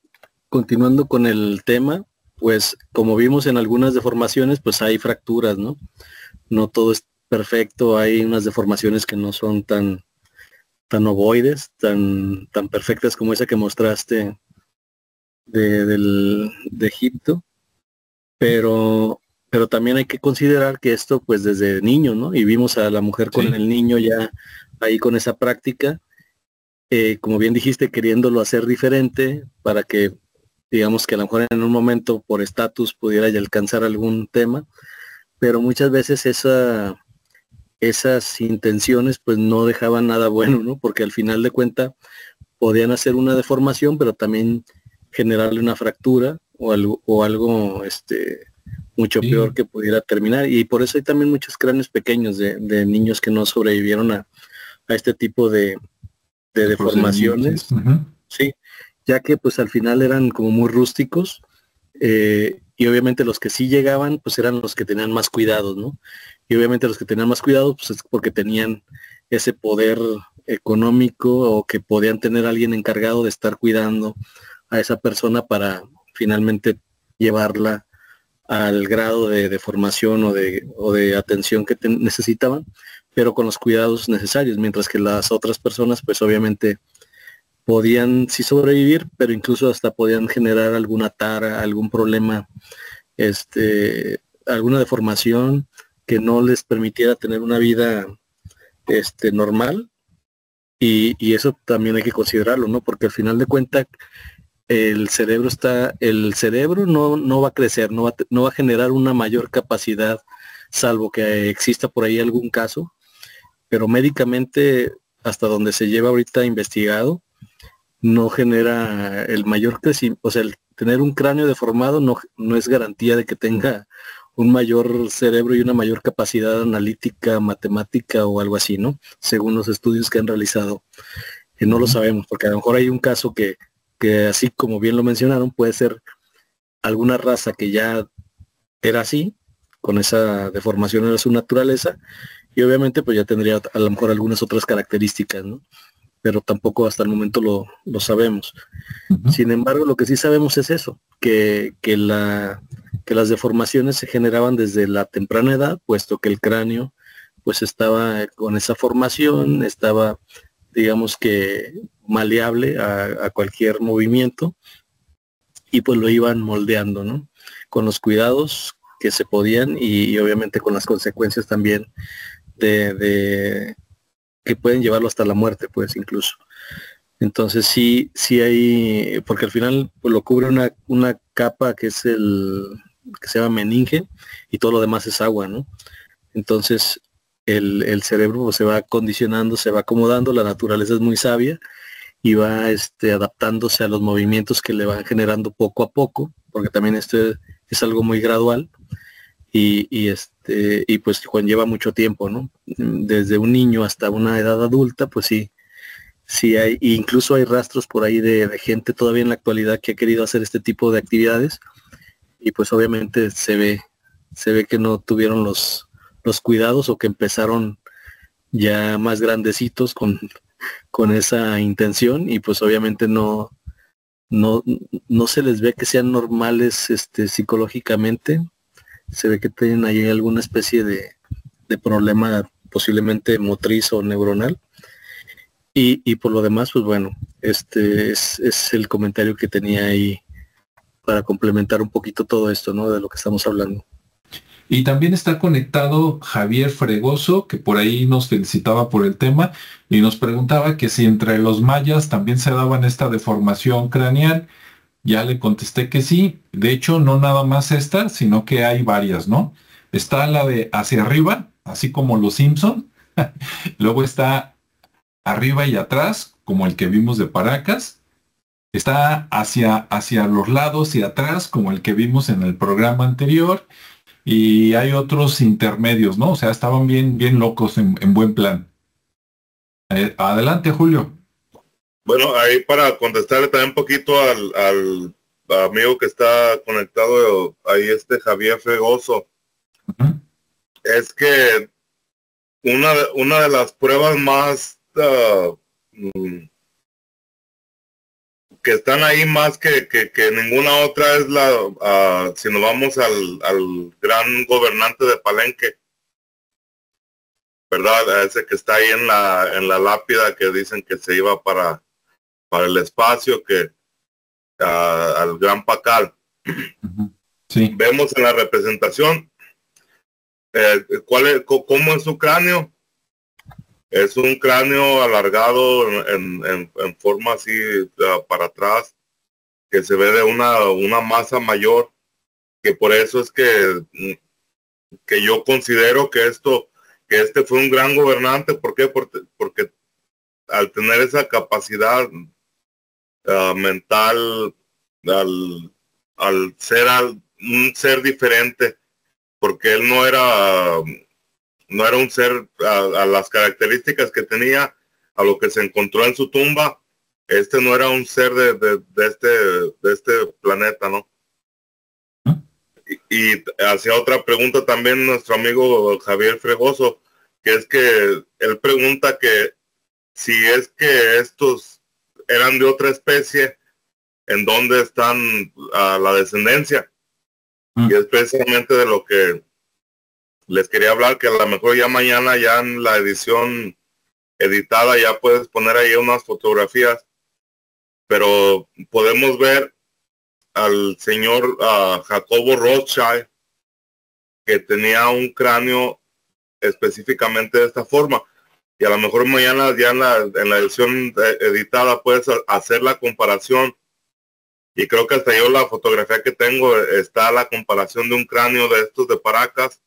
continuando con el tema, pues como vimos en algunas deformaciones, pues hay fracturas, ¿no? No todo es perfecto, hay unas deformaciones que no son tan ovoides, tan perfectas como esa que mostraste de Egipto, pero también hay que considerar que esto pues desde niño, ¿no? Y vimos a la mujer con Sí. el niño ya ahí con esa práctica, como bien dijiste, queriéndolo hacer diferente para que, digamos que a lo mejor en un momento por estatus pudiera ya alcanzar algún tema, pero muchas veces esas intenciones pues no dejaban nada bueno, ¿no? Porque al final de cuentas podían hacer una deformación, pero también generarle una fractura o algo mucho peor Sí, que pudiera terminar. Y por eso hay también muchos cráneos pequeños de niños que no sobrevivieron a este tipo de deformaciones, sí, ya que pues al final eran como muy rústicos, y obviamente los que sí llegaban pues eran los que tenían más cuidados, ¿no? Y obviamente los que tenían más cuidados pues es porque tenían ese poder económico o que podían tener a alguien encargado de estar cuidando a esa persona para finalmente llevarla al grado de deformación o de atención que necesitaban, pero con los cuidados necesarios, mientras que las otras personas pues obviamente podían sí sobrevivir, pero incluso hasta podían generar alguna tara, algún problema, alguna deformación que no les permitiera tener una vida normal, y eso también hay que considerarlo, ¿no? Porque al final de cuentas el cerebro no va a crecer, no va a generar una mayor capacidad, salvo que exista por ahí algún caso, pero médicamente, hasta donde se lleva ahorita investigado, no genera el mayor crecimiento. O sea, el tener un cráneo deformado no es garantía de que tenga un mayor cerebro y una mayor capacidad analítica, matemática o algo así, ¿no? Según los estudios que han realizado, que no lo sabemos, porque a lo mejor hay un caso que así como bien lo mencionaron, puede ser alguna raza que ya era así, con esa deformación de su naturaleza, y obviamente pues ya tendría a lo mejor algunas otras características, ¿no? Pero tampoco hasta el momento lo sabemos. Sin embargo, lo que sí sabemos es eso, que las deformaciones se generaban desde la temprana edad, puesto que el cráneo pues estaba con esa formación, estaba, digamos que, maleable a cualquier movimiento, y pues lo iban moldeando, ¿no? Con los cuidados que se podían, y obviamente con las consecuencias también de que pueden llevarlo hasta la muerte, pues incluso. Entonces sí hay, porque al final pues, lo cubre una capa que es que se llama meninge, y todo lo demás es agua, ¿no? Entonces el cerebro pues, se va condicionando, se va acomodando, la naturaleza es muy sabia y va adaptándose a los movimientos que le van generando poco a poco, porque también esto es algo muy gradual, y pues conlleva mucho tiempo, ¿no? Desde un niño hasta una edad adulta, pues sí hay, incluso hay rastros por ahí de gente todavía en la actualidad que ha querido hacer este tipo de actividades, y pues obviamente se ve que no tuvieron los cuidados, o que empezaron ya más grandecitos con esa intención, y pues obviamente no se les ve que sean normales psicológicamente. Se ve que tienen ahí alguna especie de problema, posiblemente motriz o neuronal, y por lo demás pues bueno, es el comentario que tenía ahí para complementar un poquito todo esto, ¿no? De lo que estamos hablando. Y también está conectado Javier Fregoso, que por ahí nos felicitaba por el tema y nos preguntaba que si entre los mayas también se daban esta deformación craneal. Ya le contesté que sí. De hecho, no nada más esta, sino que hay varias, ¿no? Está la de hacia arriba, así como los Simpson. Luego está arriba y atrás, como el que vimos de Paracas. Está hacia los lados y atrás, como el que vimos en el programa anterior. Y hay otros intermedios, ¿no? O sea, estaban bien locos en buen plan. Adelante, Julio. Bueno, ahí para contestarle también un poquito al amigo que está conectado ahí, Javier Fregoso, es que una de las pruebas más que están ahí más que ninguna otra es si nos vamos al gran gobernante de Palenque, ¿verdad? Ese que está ahí en la lápida, que dicen que se iba para el espacio, al Gran Pacal. Sí. Vemos en la representación cómo es su cráneo. Es un cráneo alargado en forma así para atrás, que se ve de una masa mayor, que por eso es que yo considero que este fue un gran gobernante. ¿Por qué? Porque al tener esa capacidad mental, al ser un ser diferente, porque él no era un ser a las características que tenía, a lo que se encontró en su tumba, este no era un ser de este planeta, ¿no? Y hacía otra pregunta también nuestro amigo Javier Fregoso, que es que él pregunta que si es que estos eran de otra especie, ¿en dónde están la descendencia? Y es precisamente de lo que les quería hablar, que a lo mejor ya mañana, ya en la edición editada, ya puedes poner ahí unas fotografías, pero podemos ver al señor Jacobo Rothschild, que tenía un cráneo específicamente de esta forma. Y a lo mejor mañana ya en la edición editada puedes hacer la comparación. Y creo que hasta yo la fotografía que tengo está la comparación de un cráneo de estos de Paracas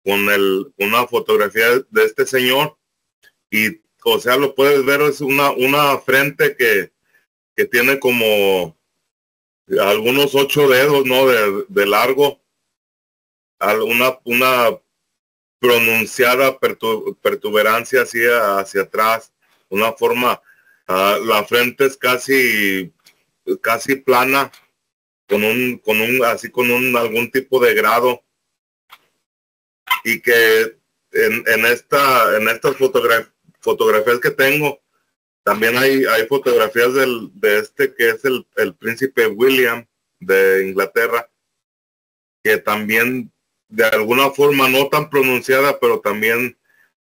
con una fotografía de este señor. Y o sea, lo puedes ver, es una frente que tiene como algunos 8 dedos, ¿no? De largo. Una pronunciada pertuberancia hacia atrás, una forma, la frente es casi plana, con algún tipo de grado, y que en estas fotografías que tengo, también hay fotografías de este que es el príncipe William de Inglaterra, que también de alguna forma no tan pronunciada, pero también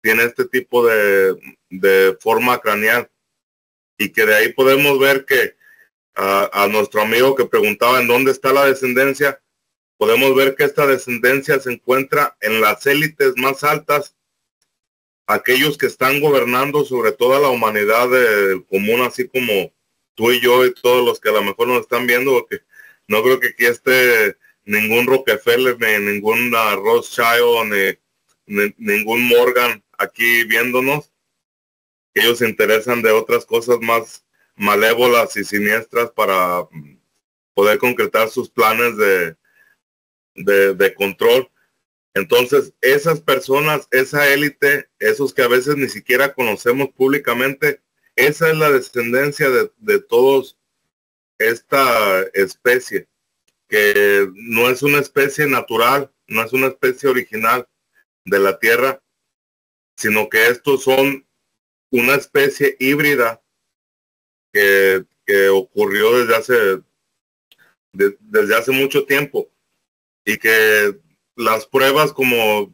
tiene este tipo de forma craneal, y que de ahí podemos ver que a nuestro amigo que preguntaba en dónde está la descendencia, podemos ver que esta descendencia se encuentra en las élites más altas, aquellos que están gobernando sobre toda la humanidad común, así como tú y yo y todos los que a lo mejor nos están viendo, porque no creo que aquí esté ningún Rockefeller, ni ningún Rothschild, ni ningún Morgan aquí viéndonos. Ellos se interesan de otras cosas más malévolas y siniestras para poder concretar sus planes de control. Entonces, esas personas, esa élite, esos que a veces ni siquiera conocemos públicamente, esa es la descendencia de todos esta especie, que no es una especie natural, no es una especie original de la Tierra, sino que estos son una especie híbrida que ocurrió desde hace mucho tiempo, y que las pruebas, como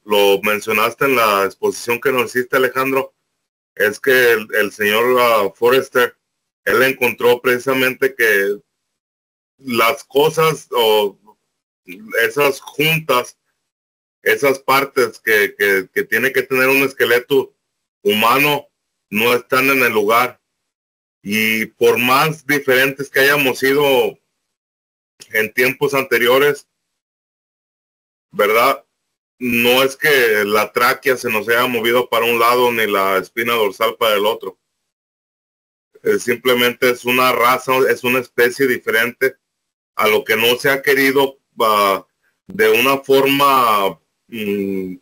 lo mencionaste en la exposición que nos hiciste, Alejandro, es que el señor Forrester, él encontró precisamente que las cosas o esas juntas, esas partes que tiene que tener un esqueleto humano, no están en el lugar. Y por más diferentes que hayamos sido en tiempos anteriores, ¿verdad? No es que la tráquea se nos haya movido para un lado ni la espina dorsal para el otro. Simplemente es una raza, es una especie diferente a lo que no se ha querido de una forma de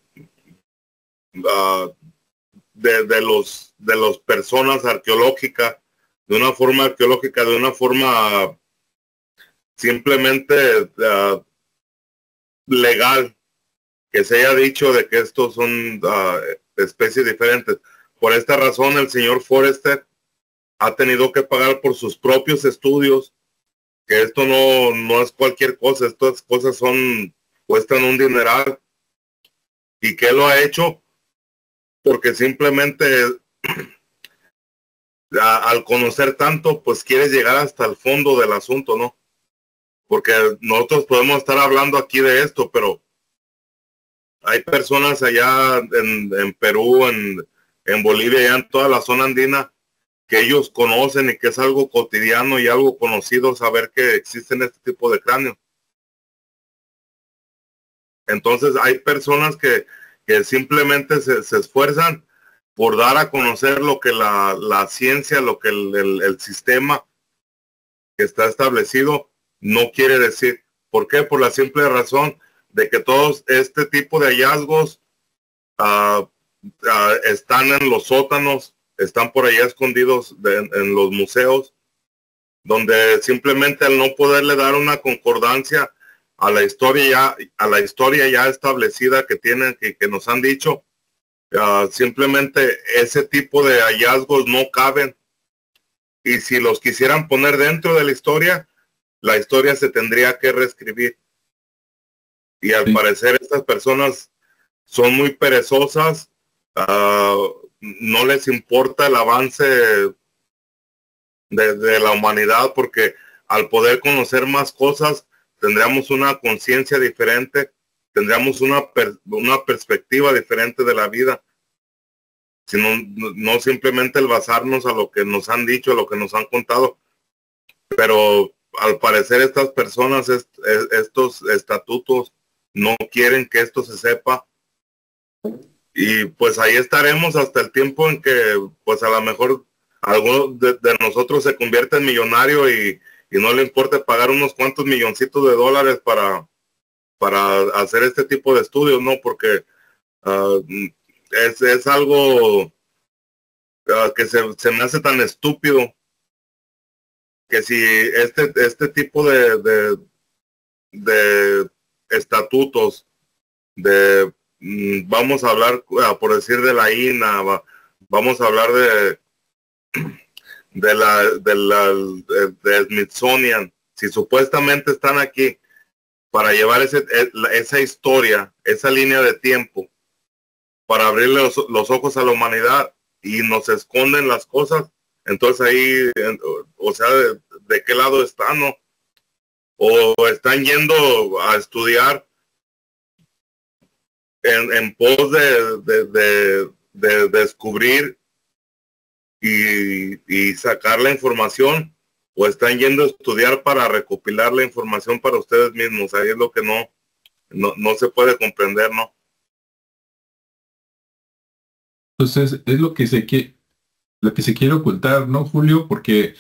los personas arqueológicas, de una forma simplemente legal, que se haya dicho de que estos son especies diferentes. Por esta razón, el señor Forrester ha tenido que pagar por sus propios estudios, que esto no es cualquier cosa, estas cosas cuestan un dineral, y que lo ha hecho porque simplemente al conocer tanto, pues quiere llegar hasta el fondo del asunto, ¿no? Porque nosotros podemos estar hablando aquí de esto, pero hay personas allá en Perú, en Bolivia, allá en toda la zona andina, que ellos conocen y que es algo cotidiano y algo conocido saber que existen este tipo de cráneos. Entonces hay personas que simplemente se esfuerzan por dar a conocer lo que la ciencia, lo que el sistema que está establecido no quiere decir. ¿Por qué? Por la simple razón de que todos este tipo de hallazgos están en los sótanos, están por allá escondidos en los museos, donde simplemente al no poderle dar una concordancia a la historia ya establecida que tienen, que nos han dicho, simplemente ese tipo de hallazgos no caben, y si los quisieran poner dentro de la historia se tendría que reescribir, y al parecer estas personas son muy perezosas, no les importa el avance de la humanidad, porque al poder conocer más cosas tendríamos una conciencia diferente, tendríamos una perspectiva diferente de la vida, sino no simplemente el basarnos a lo que nos han dicho, a lo que nos han contado. Pero al parecer estas personas, estos estatutos, no quieren que esto se sepa, y pues ahí estaremos hasta el tiempo en que pues a lo mejor alguno de nosotros se convierte en millonario y no le importa pagar unos cuantos milloncitos de dólares para hacer este tipo de estudios, ¿no? Porque es algo que se me hace tan estúpido, que si este tipo de estatutos, vamos a hablar, por decir, de la INA, vamos a hablar de Smithsonian, si supuestamente están aquí para llevar esa historia, esa línea de tiempo, para abrirle los ojos a la humanidad, y nos esconden las cosas, entonces ahí, o sea, ¿de qué lado están, no? O están yendo a estudiar en pos de descubrir y sacar la información, o están yendo a estudiar para recopilar la información para ustedes mismos. Ahí es lo que no se puede comprender, ¿no? Entonces es lo que se quiere ocultar, ¿no, Julio? Porque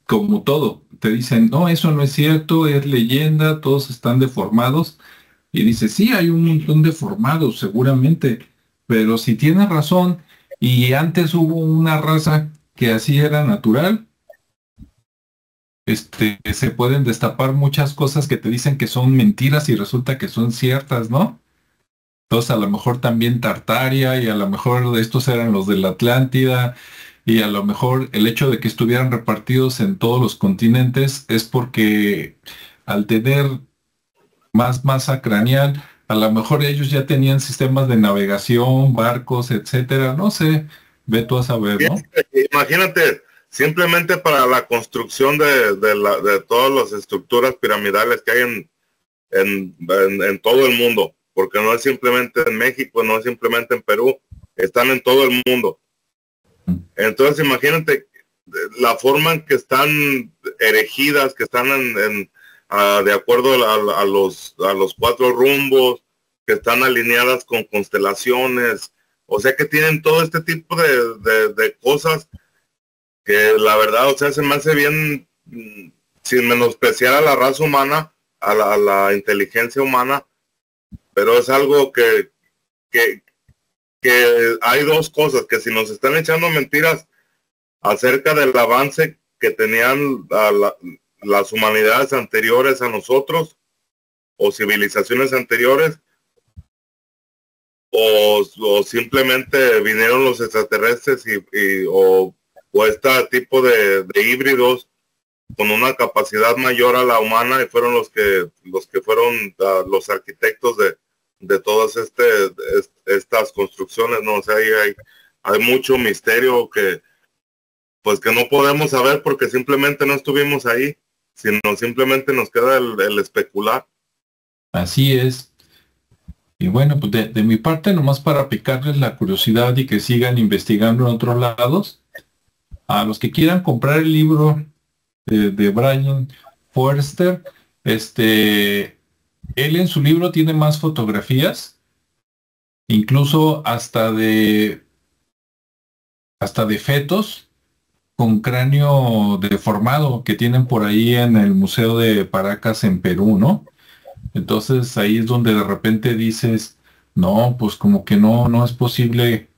como todo, te dicen, no, eso no es cierto, es leyenda, todos están deformados. Y dice, sí, hay un montón de deformados, seguramente, pero si tienes razón, y antes hubo una raza que así era natural, se pueden destapar muchas cosas que te dicen que son mentiras y resulta que son ciertas, ¿no? Entonces a lo mejor también Tartaria, y a lo mejor estos eran los de la Atlántida, y a lo mejor el hecho de que estuvieran repartidos en todos los continentes es porque al tener más masa craneal, a lo mejor ellos ya tenían sistemas de navegación, barcos, etcétera, no sé, ve tú a saber, ¿no? Imagínate, simplemente para la construcción de todas las estructuras piramidales que hay en todo el mundo, porque no es simplemente en México, no es simplemente en Perú, están en todo el mundo. Entonces imagínate la forma en que están erigidas, que están de acuerdo a los 4 rumbos, que están alineadas con constelaciones, o sea que tienen todo este tipo de cosas que la verdad, o sea, se me hace bien, sin menospreciar a la raza humana, a la inteligencia humana, pero es algo que hay dos cosas, que si nos están echando mentiras acerca del avance que tenían las humanidades anteriores a nosotros, o civilizaciones anteriores, o simplemente vinieron los extraterrestres o este tipo de híbridos con una capacidad mayor a la humana, y fueron los que fueron los arquitectos de todas estas construcciones, ¿no? O sea, hay mucho misterio que no podemos saber, porque simplemente no estuvimos ahí, sino simplemente nos queda el especular. Así es. Y bueno, pues de mi parte, nomás para picarles la curiosidad y que sigan investigando en otros lados, a los que quieran comprar el libro de Brian Forster, él en su libro tiene más fotografías, incluso hasta de fetos con cráneo deformado que tienen por ahí en el Museo de Paracas en Perú, ¿no? Entonces ahí es donde de repente dices, no, pues como que no es posible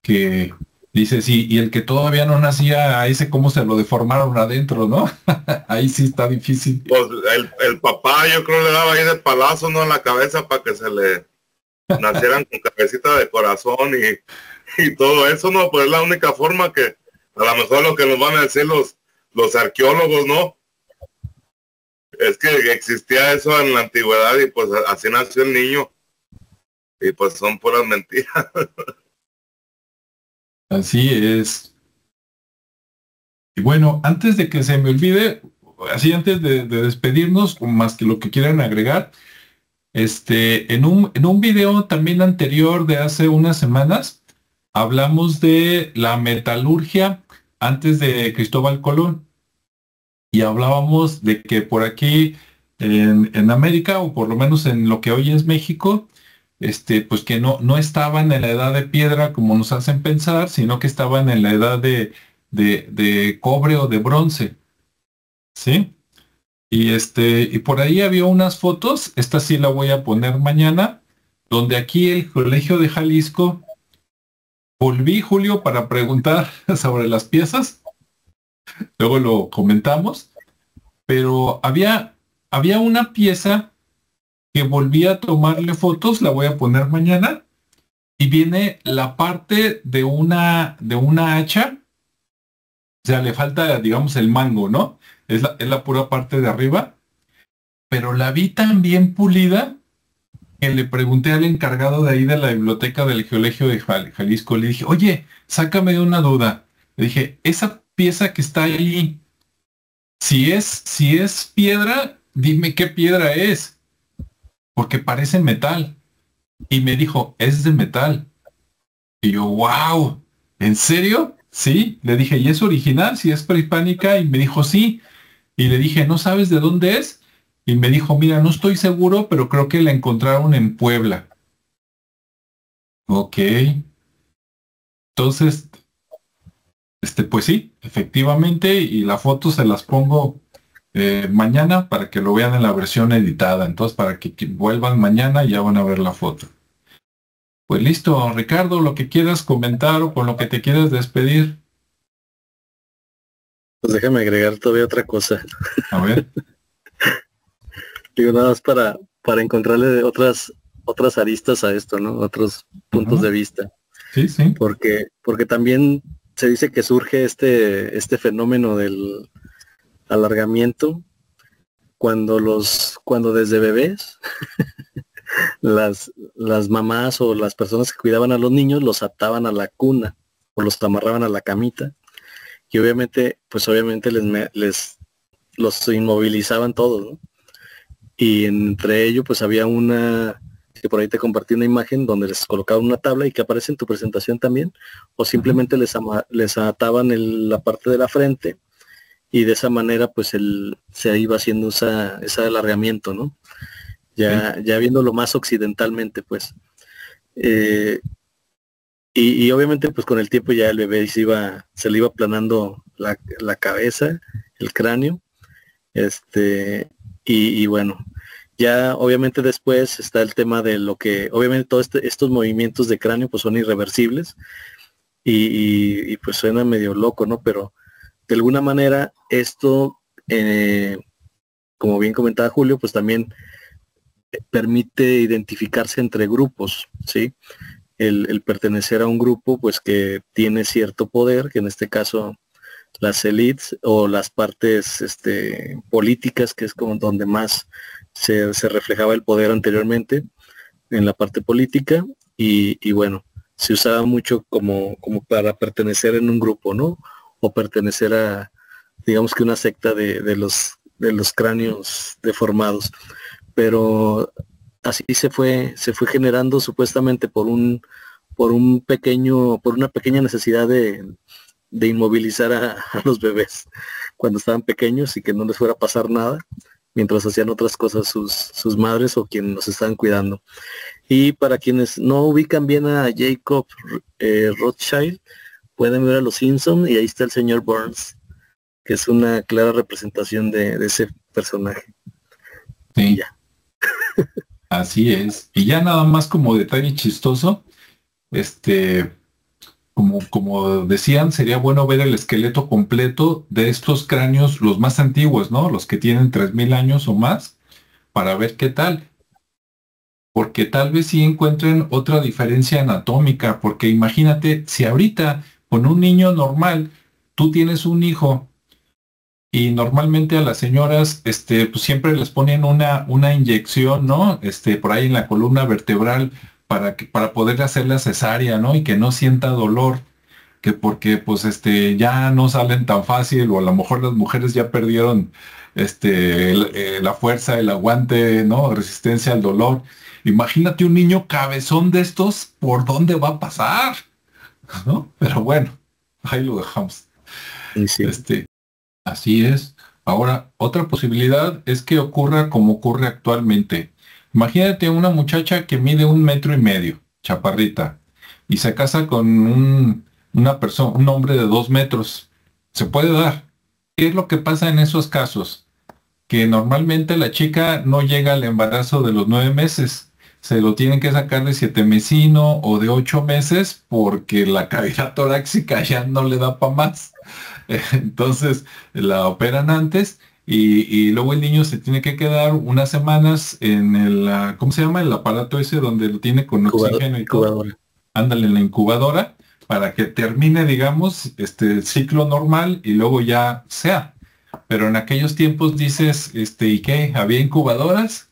que, dice, sí, y el que todavía no nacía, a ese cómo se lo deformaron adentro, ¿no? Ahí sí está difícil. Pues el papá yo creo le daba ahí de palazo, ¿no? En la cabeza para que se le nacieran con cabecita de corazón y todo eso, ¿no? Pues es la única forma que, a lo mejor lo que nos van a decir los arqueólogos, ¿no? Es que existía eso en la antigüedad y pues así nació el niño. Y pues son puras mentiras. Así es. Y bueno, antes de que se me olvide, así antes de despedirnos, o más que lo que quieran agregar, en un video también anterior de hace unas semanas, hablamos de la metalurgia antes de Cristóbal Colón. Y hablábamos de que por aquí en América, o por lo menos en lo que hoy es México, pues que no estaban en la edad de piedra como nos hacen pensar, sino que estaban en la edad de cobre o de bronce, ¿sí? Y por ahí había unas fotos, esta sí la voy a poner mañana, donde aquí el Colegio de Jalisco, volví, Julio, para preguntar sobre las piezas, luego lo comentamos, pero había una pieza que volví a tomarle fotos, la voy a poner mañana, y viene la parte de una hacha, o sea, le falta, digamos, el mango, ¿no? Es la pura parte de arriba, pero la vi tan bien pulida que le pregunté al encargado de ahí de la biblioteca del Colegio de Jalisco, le dije, oye, sácame de una duda. Le dije, esa pieza que está ahí, si es piedra, dime qué piedra es, porque parece metal. Y me dijo, es de metal. Y yo, wow, ¿en serio? Sí, le dije, ¿y es original? Si es prehispánica, y me dijo, sí. Y le dije, ¿no sabes de dónde es? Y me dijo, mira, no estoy seguro, pero creo que la encontraron en Puebla. Ok. Entonces, pues sí, efectivamente, y la foto se las pongo mañana para que lo vean en la versión editada. Entonces, para que vuelvan mañana ya van a ver la foto. Pues listo, Ricardo, lo que quieras comentar o con lo que te quieras despedir. Pues déjame agregar todavía otra cosa. A ver. Digo, nada más para encontrarle otras aristas a esto, ¿no? Otros puntos de vista. Sí, sí. Porque también se dice que surge este fenómeno del alargamiento cuando desde bebés las mamás o las personas que cuidaban a los niños los ataban a la cuna o los amarraban a la camita y obviamente los inmovilizaban todos, ¿no? Y entre ellos pues había que por ahí te compartí una imagen donde les colocaban una tabla y que aparece en tu presentación también, o simplemente les ataban la parte de la frente y de esa manera pues se iba haciendo ese alargamiento, ¿no? Ya viéndolo más occidentalmente, pues. Y obviamente pues con el tiempo ya el bebé se le iba aplanando la cabeza, el cráneo, y bueno, ya obviamente después está el tema de lo que, obviamente todos estos movimientos de cráneo pues son irreversibles y pues suena medio loco, ¿no? Pero de alguna manera esto, como bien comentaba Julio, pues también permite identificarse entre grupos, ¿sí? El pertenecer a un grupo pues que tiene cierto poder, que en este caso las élites o las partes políticas, que es como donde más se reflejaba el poder anteriormente, en la parte política, y bueno, se usaba mucho como para pertenecer en un grupo, ¿no? O pertenecer a, digamos que una secta de los cráneos deformados. Pero así se fue generando supuestamente por una pequeña necesidad de inmovilizar a los bebés cuando estaban pequeños y que no les fuera a pasar nada mientras hacían otras cosas sus madres o quienes los estaban cuidando. Y para quienes no ubican bien a Jacob Rothschild, pueden ver a los Simpson y ahí está el señor Burns, que es una clara representación de ese personaje. Sí. Ya. Así es. Y ya nada más como detalle chistoso, este, como decían, sería bueno ver el esqueleto completo de estos cráneos, los más antiguos, ¿no? Los que tienen 3000 años o más, para ver qué tal. Porque tal vez sí encuentren otra diferencia anatómica, porque imagínate, si ahorita con un niño normal, tú tienes un hijo y normalmente a las señoras, pues siempre les ponen una inyección, ¿no? Por ahí en la columna vertebral para poder hacer la cesárea, ¿no? Y que no sienta dolor, que porque pues ya no salen tan fácil, o a lo mejor las mujeres ya perdieron la fuerza, el aguante, ¿no? Resistencia al dolor. Imagínate un niño cabezón de estos, ¿por dónde va a pasar? ¿No? Pero bueno, ahí lo dejamos. Y sí, Así es. Ahora, otra posibilidad es que ocurra como ocurre actualmente. Imagínate una muchacha que mide 1,5 metros, chaparrita, y se casa con una persona, un hombre de 2 metros. Se puede dar. ¿Qué es lo que pasa en esos casos? Que normalmente la chica no llega al embarazo de los 9 meses. Se lo tienen que sacar de 7 mesino o de 8 meses porque la cavidad torácica ya no le da para más. Entonces la operan antes y luego el niño se tiene que quedar unas semanas en ¿cómo se llama? El aparato ese donde lo tiene con oxígeno y todo. incubadora. Ándale, en la incubadora para que termine, digamos, el ciclo normal y luego ya sea. Pero en aquellos tiempos dices, ¿y qué? ¿Había incubadoras?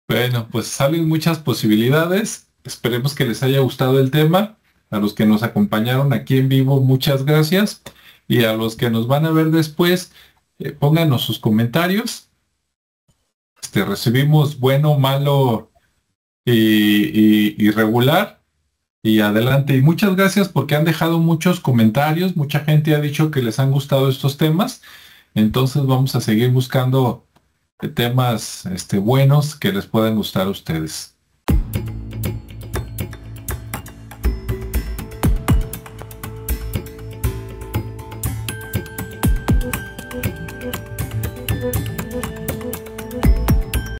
Bueno, pues salen muchas posibilidades. Esperemos que les haya gustado el tema. A los que nos acompañaron aquí en vivo, muchas gracias. Y a los que nos van a ver después, pónganos sus comentarios. Recibimos bueno, malo y regular. Y adelante. Y muchas gracias porque han dejado muchos comentarios. Mucha gente ha dicho que les han gustado estos temas. Entonces vamos a seguir buscando temas buenos que les puedan gustar a ustedes.